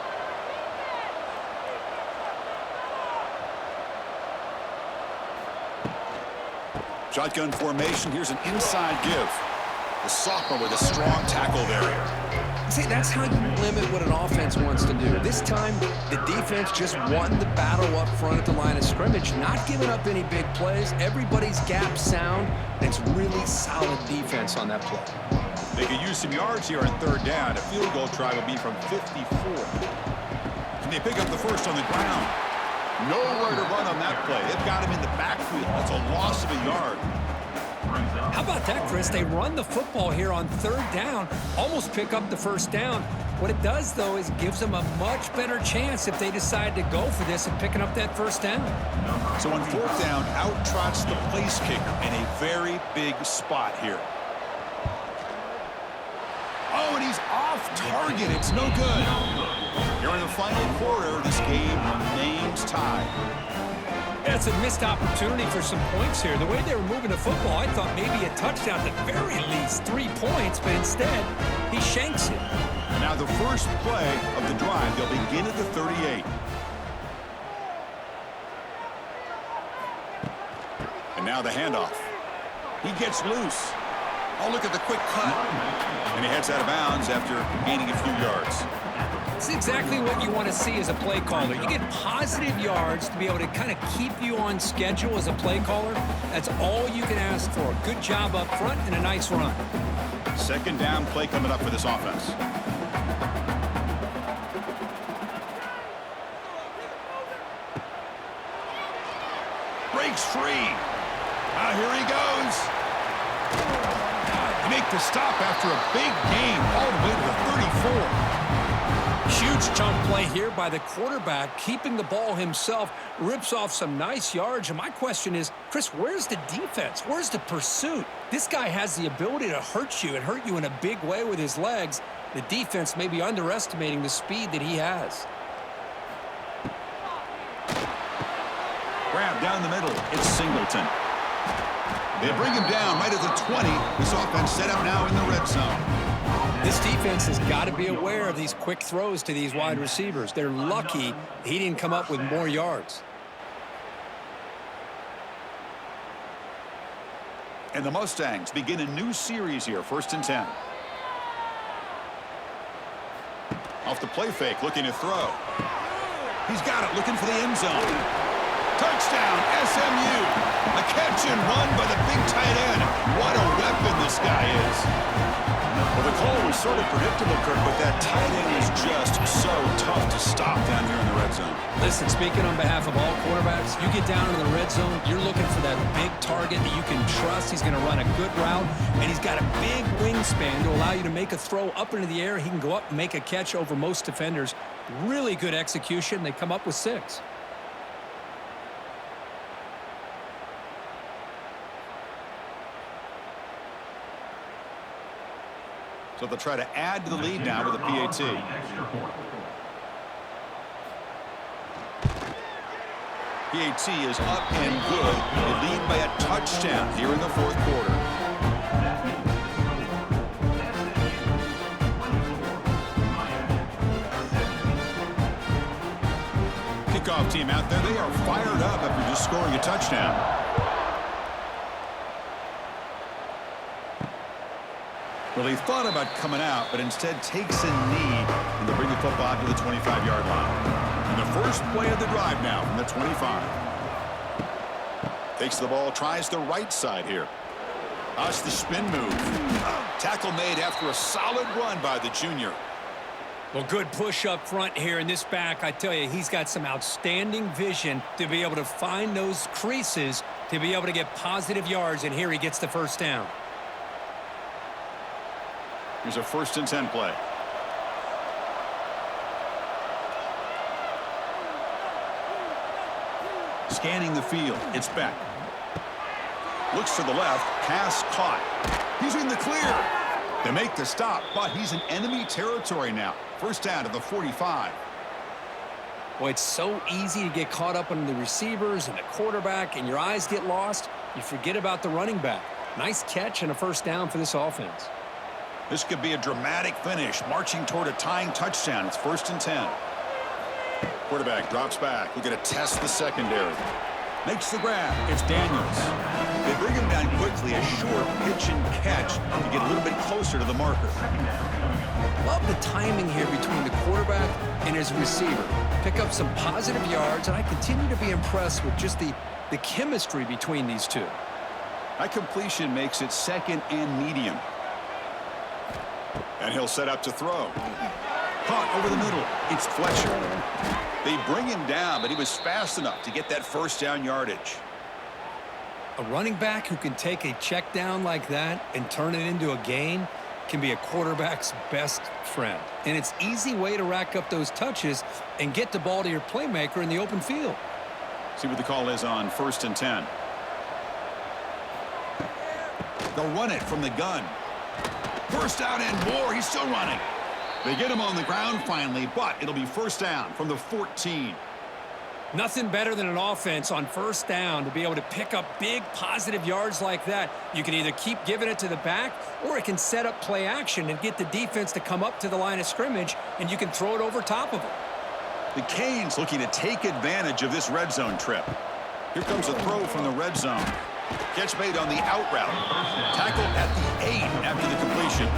Shotgun formation. Here's an inside give. The sophomore with a strong tackle there. See, that's how you limit what an offense wants to do. This time, the defense just won the battle up front at the line of scrimmage, not giving up any big plays. Everybody's gap sound. It's really solid defense on that play. They could use some yards here on third down. A field goal try would be from 54. Can they pick up the first on the ground? Nowhere to run on that play. They've got him in the backfield. That's a loss of a yard. How about that, Chris? They run the football here on third down, almost pick up the first down. What it does, though, is gives them a much better chance if they decide to go for this and picking up that first down. So on fourth down, out trots the place kicker in a very big spot here. Oh, and he's off target. It's no good. Here in the final quarter, this game remains tied. It's a missed opportunity for some points here. The way they were moving the football, I thought maybe a touchdown, at the very least 3 points, but instead, he shanks it. And now the first play of the drive, they'll begin at the 38. And now the handoff. He gets loose. Oh, look at the quick cut. And he heads out of bounds after gaining a few yards. It's exactly what you want to see as a play caller. You get positive yards to be able to kind of keep you on schedule as a play caller. That's all you can ask for. Good job up front and a nice run. Second down play coming up for this offense. Breaks free. Now here he goes. Make the stop after a big gain all the way to the 34. Huge chunk play here by the quarterback, keeping the ball himself, rips off some nice yards. And my question is, Chris, where's the defense? Where's the pursuit? This guy has the ability to hurt you and hurt you in a big way with his legs. The defense may be underestimating the speed that he has. Grab down the middle. It's Singleton. They bring him down right at the 20. This offense set up now in the red zone. This defense has got to be aware of these quick throws to these wide receivers. They're lucky he didn't come up with more yards. And the Mustangs begin a new series here, 1st and 10. Off the play fake, looking to throw. He's got it, looking for the end zone. Touchdown, SMU. A catch and run by the big tight end. What a weapon this guy is. Well, the call was sort of predictable, Kirk, but that tight end is just so tough to stop down here in the red zone. Listen, speaking on behalf of all quarterbacks, you get down in the red zone, you're looking for that big target that you can trust. He's going to run a good route, and he's got a big wingspan to allow you to make a throw up into the air. He can go up and make a catch over most defenders. Really good execution. They come up with 6. So they'll try to add to the lead now with a PAT. PAT is up and good. They lead by a touchdown here in the 4th quarter. Kickoff team out there. They are fired up after just scoring a touchdown. Well, he thought about coming out, but instead takes a knee, and they'll bring the football out to the 25-yard line. And the first play of the drive now from the 25. Takes the ball, tries the right side here. That's the spin move. Tackle made after a solid run by the junior. Well, good push up front here in this back. I tell you, he's got some outstanding vision to be able to find those creases to be able to get positive yards, and here he gets the first down. Here's a 1st and 10 play. Scanning the field. It's Beck. Looks to the left. Pass caught. He's in the clear. They make the stop, but he's in enemy territory now. First down to the 45. Boy, it's so easy to get caught up on the receivers and the quarterback, and your eyes get lost. You forget about the running back. Nice catch and a first down for this offense. This could be a dramatic finish, marching toward a tying touchdown. It's 1st and 10. Quarterback drops back. We're going to test the secondary. Makes the grab. It's Daniels. They bring him down quickly, a short pitch and catch to get a little bit closer to the marker. Love the timing here between the quarterback and his receiver. Pick up some positive yards, and I continue to be impressed with just the chemistry between these two. That completion makes it second and medium. And he'll set up to throw. Caught over the middle. It's Fletcher. They bring him down, but he was fast enough to get that first down yardage. A running back who can take a check down like that and turn it into a gain can be a quarterback's best friend. And it's an easy way to rack up those touches and get the ball to your playmaker in the open field. See what the call is on 1st and 10. They'll run it from the gun. First down and more. He's still running. They get him on the ground finally, but it'll be first down from the 14. Nothing better than an offense on first down to be able to pick up big positive yards like that. You can either keep giving it to the back, or it can set up play action and get the defense to come up to the line of scrimmage, and you can throw it over top of them. The Canes looking to take advantage of this red zone trip. Here comes a throw from the red zone. Catch made on the out route. Tackle at the 8 after the completion.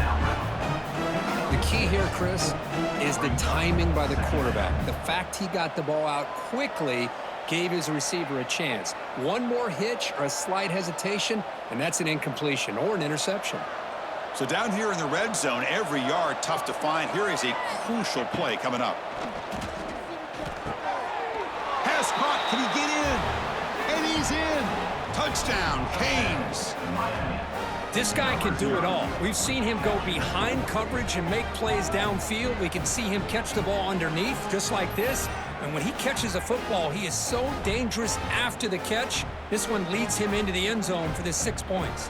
The key here, Chris, is the timing by the quarterback. The fact he got the ball out quickly gave his receiver a chance. One more hitch or a slight hesitation, and that's an incompletion or an interception. So down here in the red zone, every yard tough to find. Here is a crucial play coming up. Pass caught. Can he get in? And he's in. Touchdown, Canes. This guy can do it all. We've seen him go behind coverage and make plays downfield. We can see him catch the ball underneath, just like this. And when he catches a football, he is so dangerous after the catch. This one leads him into the end zone for the 6 points.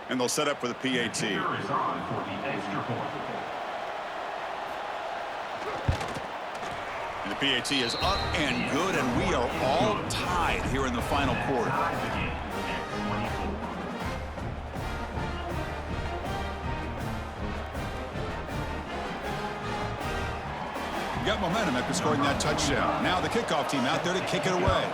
And they'll set up for the PAT. And the PAT is up and good, and we are all tied here in the final quarter. You got momentum after scoring that touchdown. Now the kickoff team out there to kick it away.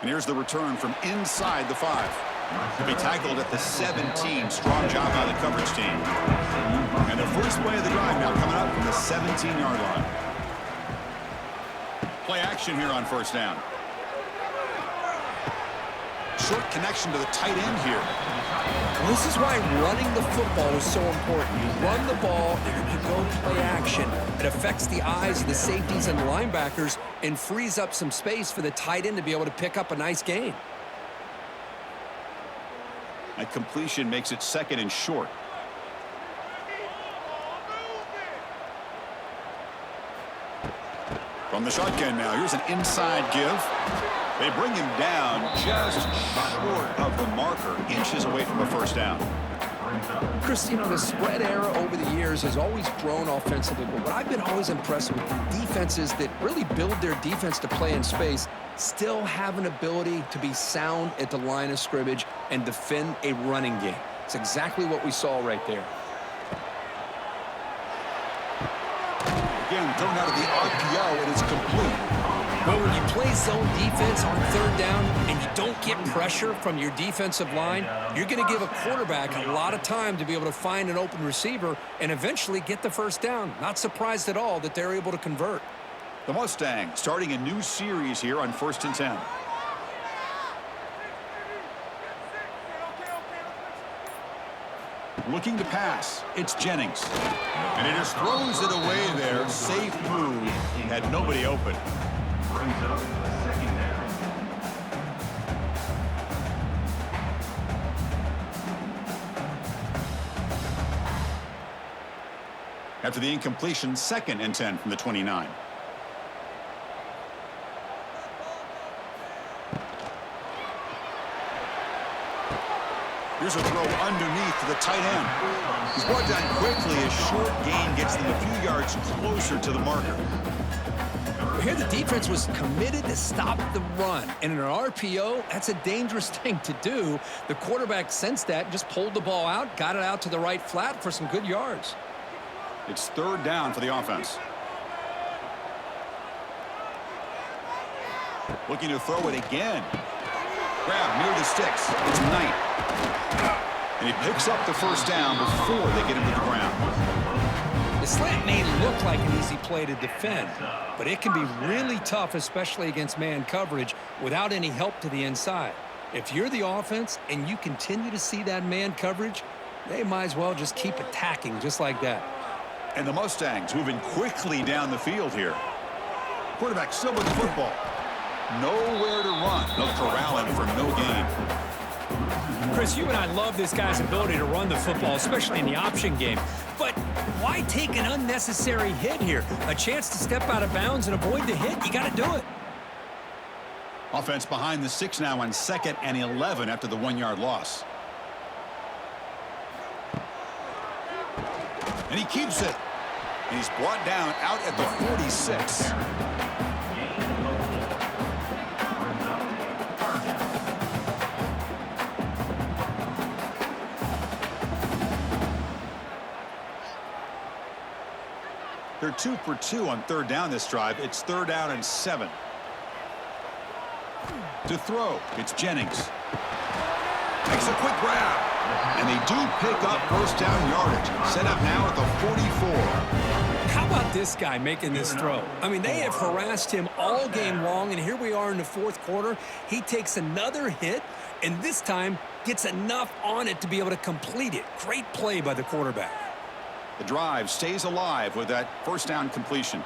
And here's the return from inside the 5. To be tackled at the 17. Strong job by the coverage team. And the first play of the drive now coming up from the 17-yard line. Play action here on first down. Short connection to the tight end here. This is why running the football is so important. You run the ball and you go play action. It affects the eyes of the safeties and the linebackers and frees up some space for the tight end to be able to pick up a nice gain. That completion makes it second and short. From the shotgun now, here's an inside give. They bring him down just short of the marker, inches away from a first down. Chris, you know, the spread era over the years has always grown offensively, but what I've been always impressed with the defenses that really build their defense to play in space still have an ability to be sound at the line of scrimmage and defend a running game. It's exactly what we saw right there. Again, thrown out of the RPO, and it's complete. Well, when you play zone defense on third down and you don't get pressure from your defensive line, you're going to give a quarterback a lot of time to be able to find an open receiver and eventually get the first down. Not surprised at all that they're able to convert. The Mustangs starting a new series here on 1st and 10. Looking to pass. It's Jennings. And he just throws it away there. Safe move. Had nobody open. Brings up the second down. After the incompletion, 2nd and 10 from the 29. Here's a throw underneath to the tight end. He's brought down quickly. A short gain gets them a few yards closer to the marker. Here the defense was committed to stop the run. And in an RPO, that's a dangerous thing to do. The quarterback sensed that, just pulled the ball out, got it out to the right flat for some good yards. It's third down for the offense. Looking to throw it again. Grab near the sticks. It's Knight. And he picks up the first down before they get him to the ground. The slant may look like an easy play to defend, but it can be really tough, especially against man coverage, without any help to the inside. If you're the offense and you continue to see that man coverage, they might as well just keep attacking just like that. And the Mustangs moving quickly down the field here. Quarterback still with the football. Nowhere to run. They'll corral him for no gain. Chris, you and I love this guy's ability to run the football, especially in the option game. But why take an unnecessary hit here? A chance to step out of bounds and avoid the hit, you got to do it. Offense behind the 6 now on 2nd and 11 after the 1-yard loss. And he keeps it. And he's brought down out at the 46. They're 2 for 2 on third down this drive. It's third down and 7. To throw, it's Jennings. Makes a quick grab. And they do pick up first down yardage. Set up now at the 44. How about this guy making this throw? I mean, they have harassed him all game long, and here we are in the fourth quarter. He takes another hit, and this time gets enough on it to be able to complete it. Great play by the quarterback. The drive stays alive with that first down completion.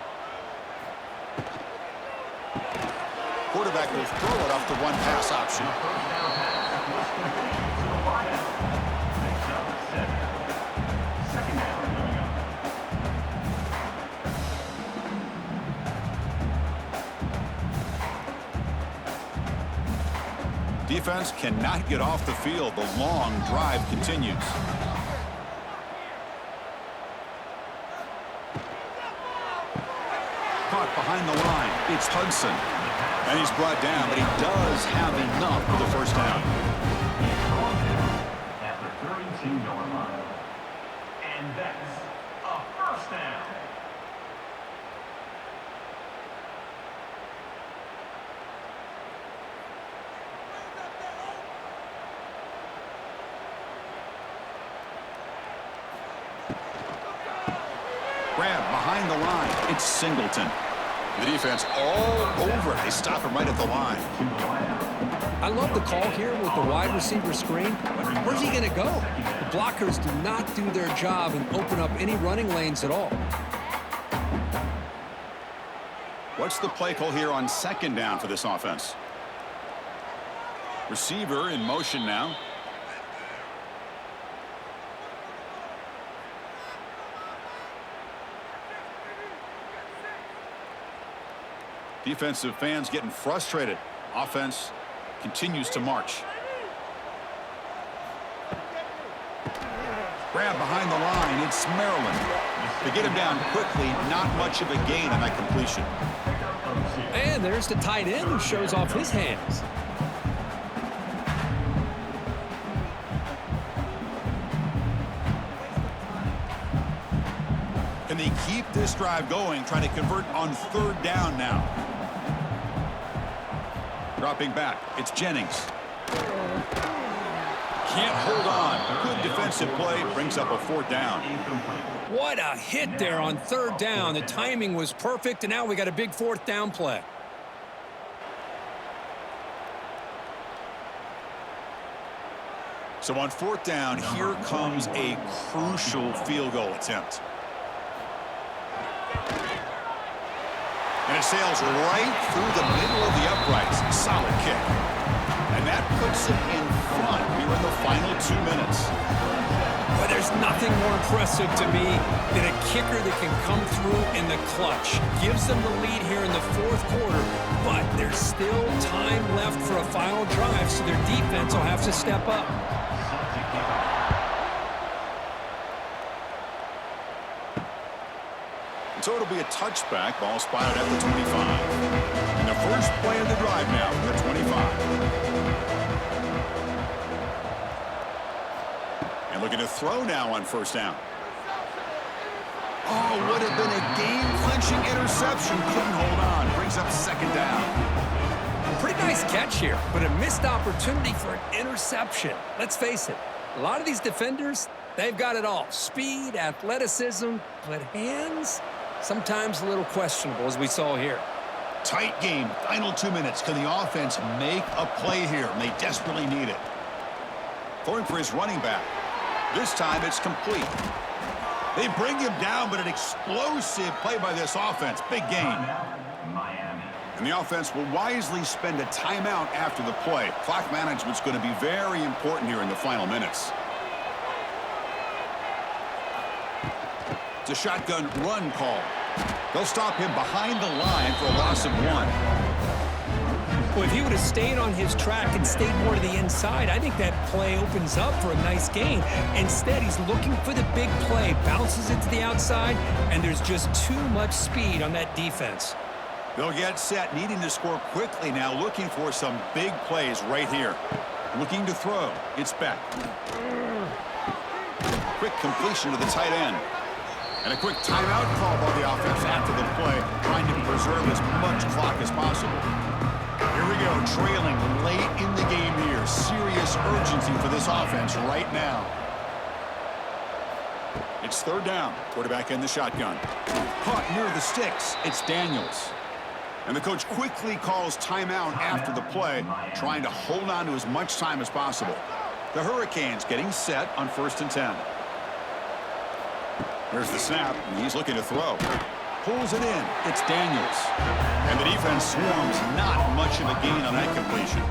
Quarterback will throw it off the one pass option. Defense cannot get off the field. The long drive continues. Caught behind the line. It's Hudson. And he's brought down, but he does have enough for the first down. At the 32-yard line. And that's a first down. Grab behind the line. It's Singleton. The defense all over it. They stop him right at the line. I love the call here with the wide receiver screen. Where's he going to go? The blockers do not do their job and open up any running lanes at all. What's the play call here on second down for this offense? Receiver in motion now. Defensive fans getting frustrated. Offense continues to march. Grab behind the line. It's Maryland. They get him down quickly. Not much of a gain on that completion. And there's the tight end who shows off his hands. Can they keep this drive going, trying to convert on third down now? Dropping back, it's Jennings. Can't hold on. Good defensive play, brings up a fourth down. What a hit there on third down. The timing was perfect, and now we got a big fourth down play. So on fourth down, here comes a crucial field goal attempt. And it sails right through the middle of the uprights. Solid kick. And that puts it in front here in the final 2 minutes. But there's nothing more impressive to me than a kicker that can come through in the clutch. Gives them the lead here in the fourth quarter, but there's still time left for a final drive, so their defense will have to step up. So it'll be a touchback. Ball spotted at the 25. First play of the drive now from the 25. And looking to throw now on first down. Oh, would have been a game-clinching interception. Couldn't hold on. Brings up second down. Pretty nice catch here, but a missed opportunity for an interception. Let's face it, a lot of these defenders, they've got it all. Speed, athleticism, but hands, sometimes a little questionable, as we saw here. Tight game. Final 2 minutes. Can the offense make a play here? And they desperately need it. Going for his running back. This time it's complete. They bring him down, but an explosive play by this offense. Big gain. And the offense will wisely spend a timeout after the play. Clock management's going to be very important here in the final minutes. It's a shotgun run call. They'll stop him behind the line for a loss of 1. Well, if he would have stayed on his track and stayed more to the inside, I think that play opens up for a nice gain. Instead, he's looking for the big play, bounces it to the outside, and there's just too much speed on that defense. They'll get set, needing to score quickly now, looking for some big plays right here. Looking to throw. It's back. Quick completion to the tight end. And a quick timeout call by the offense after the play, trying to preserve as much clock as possible. Here we go, trailing late in the game here. Serious urgency for this offense right now. It's third down. Quarterback in the shotgun. Caught near the sticks. It's Daniels. And the coach quickly calls timeout after the play, trying to hold on to as much time as possible. The Hurricanes getting set on 1st and 10. Here's the snap, and he's looking to throw. Pulls it in. It's Daniels. And the defense swarms. Not much of a gain on that completion.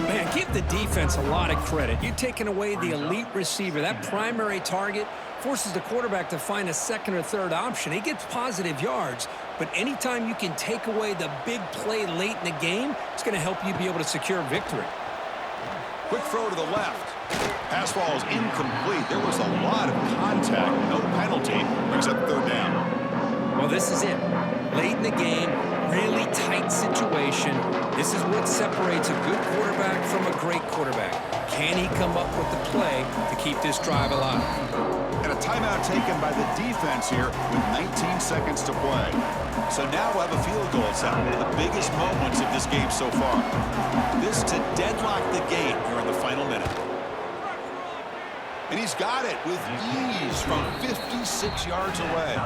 Man, give the defense a lot of credit. You're taking away the elite receiver. That primary target forces the quarterback to find a second or third option. He gets positive yards, but anytime you can take away the big play late in the game, it's going to help you be able to secure victory. Quick throw to the left. Pass ball is incomplete. There was a lot of contact. No penalty. Brings up third down. Well, this is it. Late in the game, really tight situation. This is what separates a good quarterback from a great quarterback. Can he come up with the play to keep this drive alive? And a timeout taken by the defense here with 19 seconds to play. So now we'll have a field goal set. One of the biggest moments of this game so far. This to deadlock the game here in the final minute. And he's got it with ease from 56 yards away.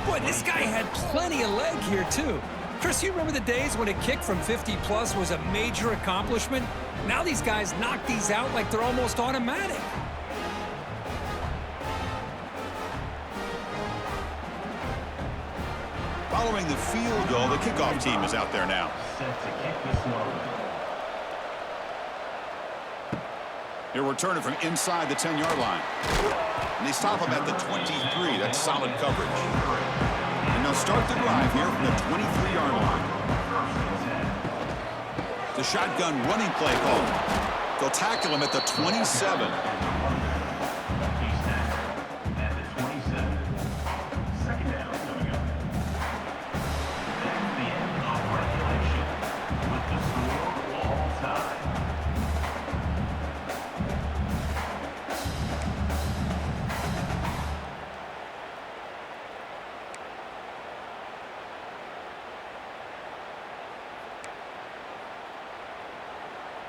Boy, this guy had plenty of leg here, too. Chris, you remember the days when a kick from 50-plus was a major accomplishment? Now these guys knock these out like they're almost automatic. Following the field goal, the kickoff team is out there now. He'll return it from inside the 10-yard line. And they stop him at the 23. That's solid coverage. And they'll start the drive here from the 23-yard line. The shotgun running play call. They'll tackle him at the 27.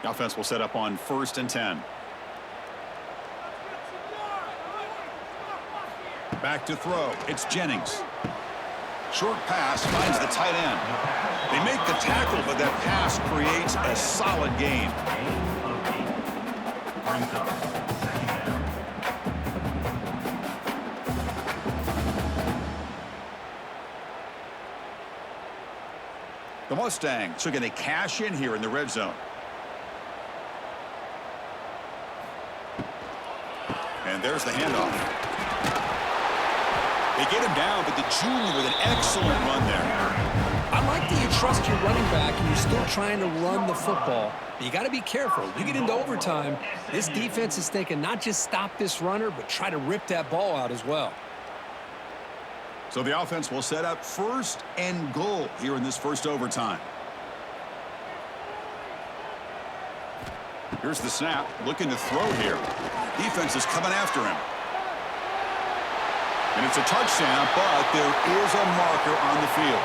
The offense will set up on 1st and 10. Back to throw. It's Jennings. Short pass finds the tight end. They make the tackle, but that pass creates a solid gain. The Mustangs are going to cash in here in the red zone. And there's the handoff. They get him down, but the junior with an excellent run there. I like that you trust your running back and you're still trying to run the football. But you got to be careful. You get into overtime, this defense is thinking not just stop this runner, but try to rip that ball out as well. So the offense will set up 1st and goal here in this first overtime. Here's the snap, looking to throw here. Defense is coming after him. And it's a touchdown, but there is a marker on the field.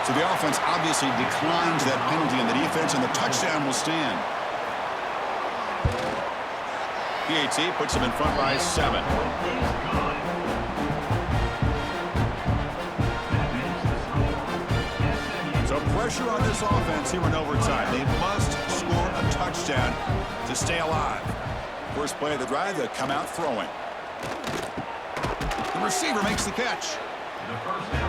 So the offense obviously declines that penalty on the defense, and the touchdown will stand. PAT puts him in front by 7. So pressure on this offense here in overtime. They must score a touchdown to stay alive. First play of the drive, they come out throwing. The receiver makes the catch.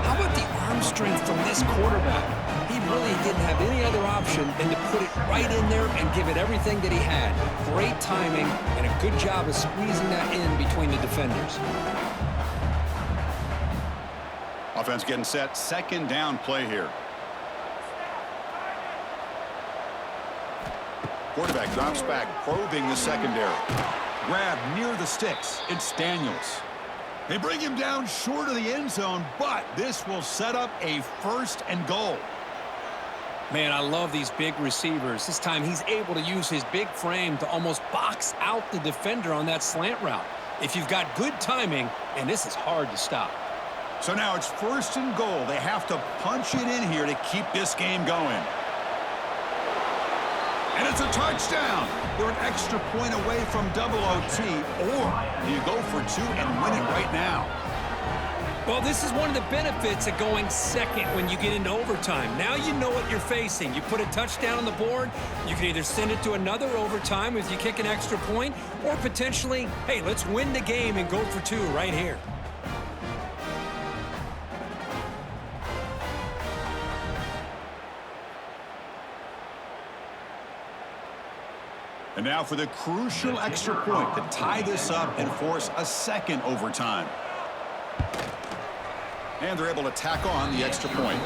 How about the arm strength from this quarterback? He really didn't have any other option than to put it right in there and give it everything that he had. Great timing and a good job of squeezing that in between the defenders. Offense getting set, 2nd down play here. Quarterback drops back, probing the secondary. Grab near the sticks. It's Daniels. They bring him down short of the end zone, but this will set up a 1st and goal. Man, I love these big receivers. This time he's able to use his big frame to almost box out the defender on that slant route. If you've got good timing, and this is hard to stop. So now it's 1st and goal. They have to punch it in here to keep this game going. And it's a touchdown. They're an extra point away from double OT, or do you go for 2 and win it right now? Well, this is one of the benefits of going second when you get into overtime. Now you know what you're facing. You put a touchdown on the board, you can either send it to another overtime if you kick an extra point, or potentially, hey, let's win the game and go for 2 right here. And now for the crucial extra point to tie this up and force a 2nd overtime. And they're able to tack on the extra point.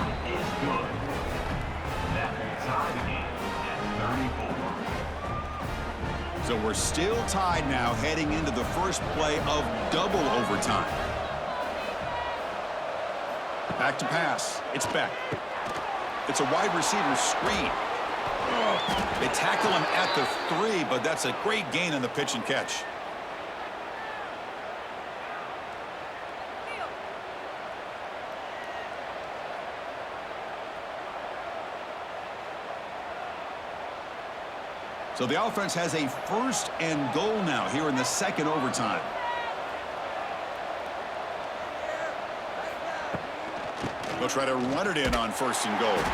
So we're still tied now heading into the first play of double overtime. Back to pass. It's Beck. It's a wide receiver screen. They tackle him at the 3, but that's a great gain on the pitch and catch. So the offense has a 1st and goal now here in the 2nd overtime. They'll try to run it in on 1st and goal.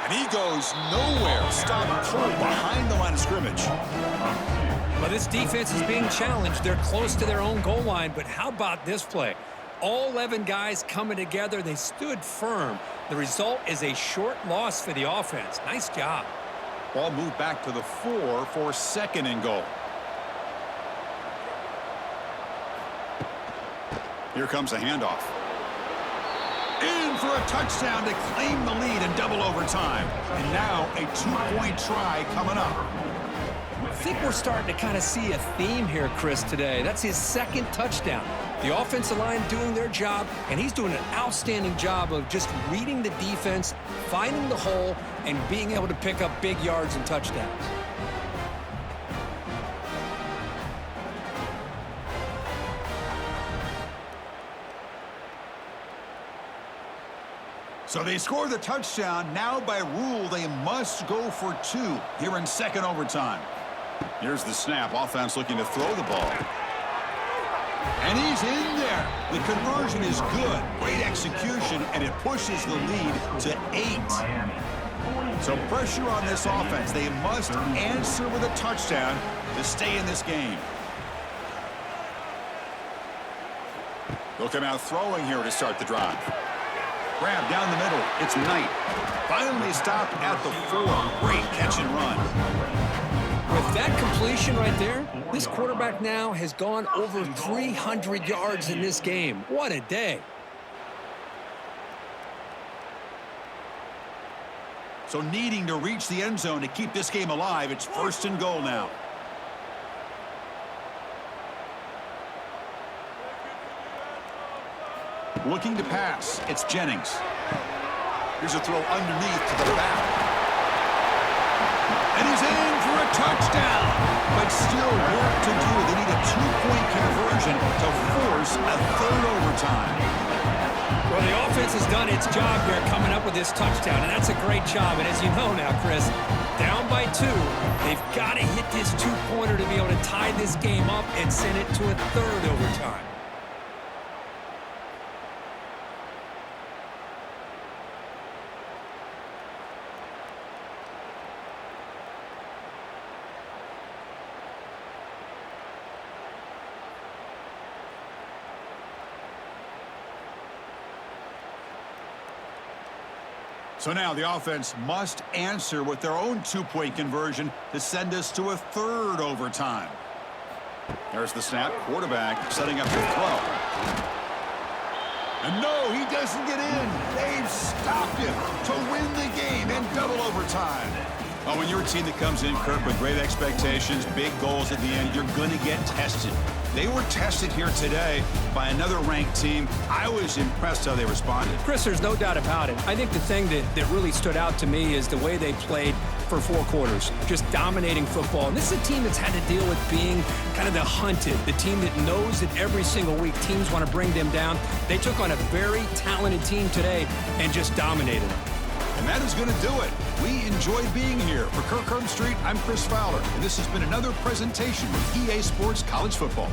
And he goes nowhere. Stopped cold behind the line of scrimmage. Well, this defense is being challenged. They're close to their own goal line, but how about this play? All 11 guys coming together. They stood firm. The result is a short loss for the offense. Nice job. Ball moved back to the 4 for 2nd and goal. Here comes a handoff. In for a touchdown to claim the lead in double overtime. And now a 2-point try coming up. I think we're starting to kind of see a theme here, Chris, today. That's his 2nd touchdown. The offensive line doing their job, and he's doing an outstanding job of just reading the defense, finding the hole, and being able to pick up big yards and touchdowns. So they score the touchdown. Now by rule, they must go for 2 here in 2nd overtime. Here's the snap. Offense looking to throw the ball. And he's in there. The conversion is good. Great execution, and it pushes the lead to 8. So pressure on this offense. They must answer with a touchdown to stay in this game. They'll come out throwing here to start the drive. Grab down the middle. It's Knight. Finally stopped at the 4. Great catch and run. With that completion right there, this quarterback now has gone over 300 yards in this game. What a day. So needing to reach the end zone to keep this game alive, it's 1st and goal now. Looking to pass. It's Jennings. Here's a throw underneath to the back. And he's in for a touchdown. But still work to do. They need a 2-point conversion to force a third overtime. Well, the offense has done its job here coming up with this touchdown, and that's a great job. And as you know now, Chris, down by 2, they've got to hit this 2-pointer to be able to tie this game up and send it to a third overtime. So now the offense must answer with their own 2-point conversion to send us to a third overtime. There's the snap. Quarterback setting up the throw. And no, he doesn't get in. They've stopped him to win the game in double overtime. Oh, when you're a team that comes in, Kirk, with great expectations, big goals at the end, you're going to get tested. They were tested here today by another ranked team. I was impressed how they responded. Chris, there's no doubt about it. I think the thing that really stood out to me is the way they played for 4 quarters, just dominating football. And this is a team that's had to deal with being kind of the hunted, the team that knows that every single week teams want to bring them down. They took on a very talented team today and just dominated them. And that is going to do it. We enjoyed being here. For Kirk Street, I'm Chris Fowler, and this has been another presentation with EA Sports College Football.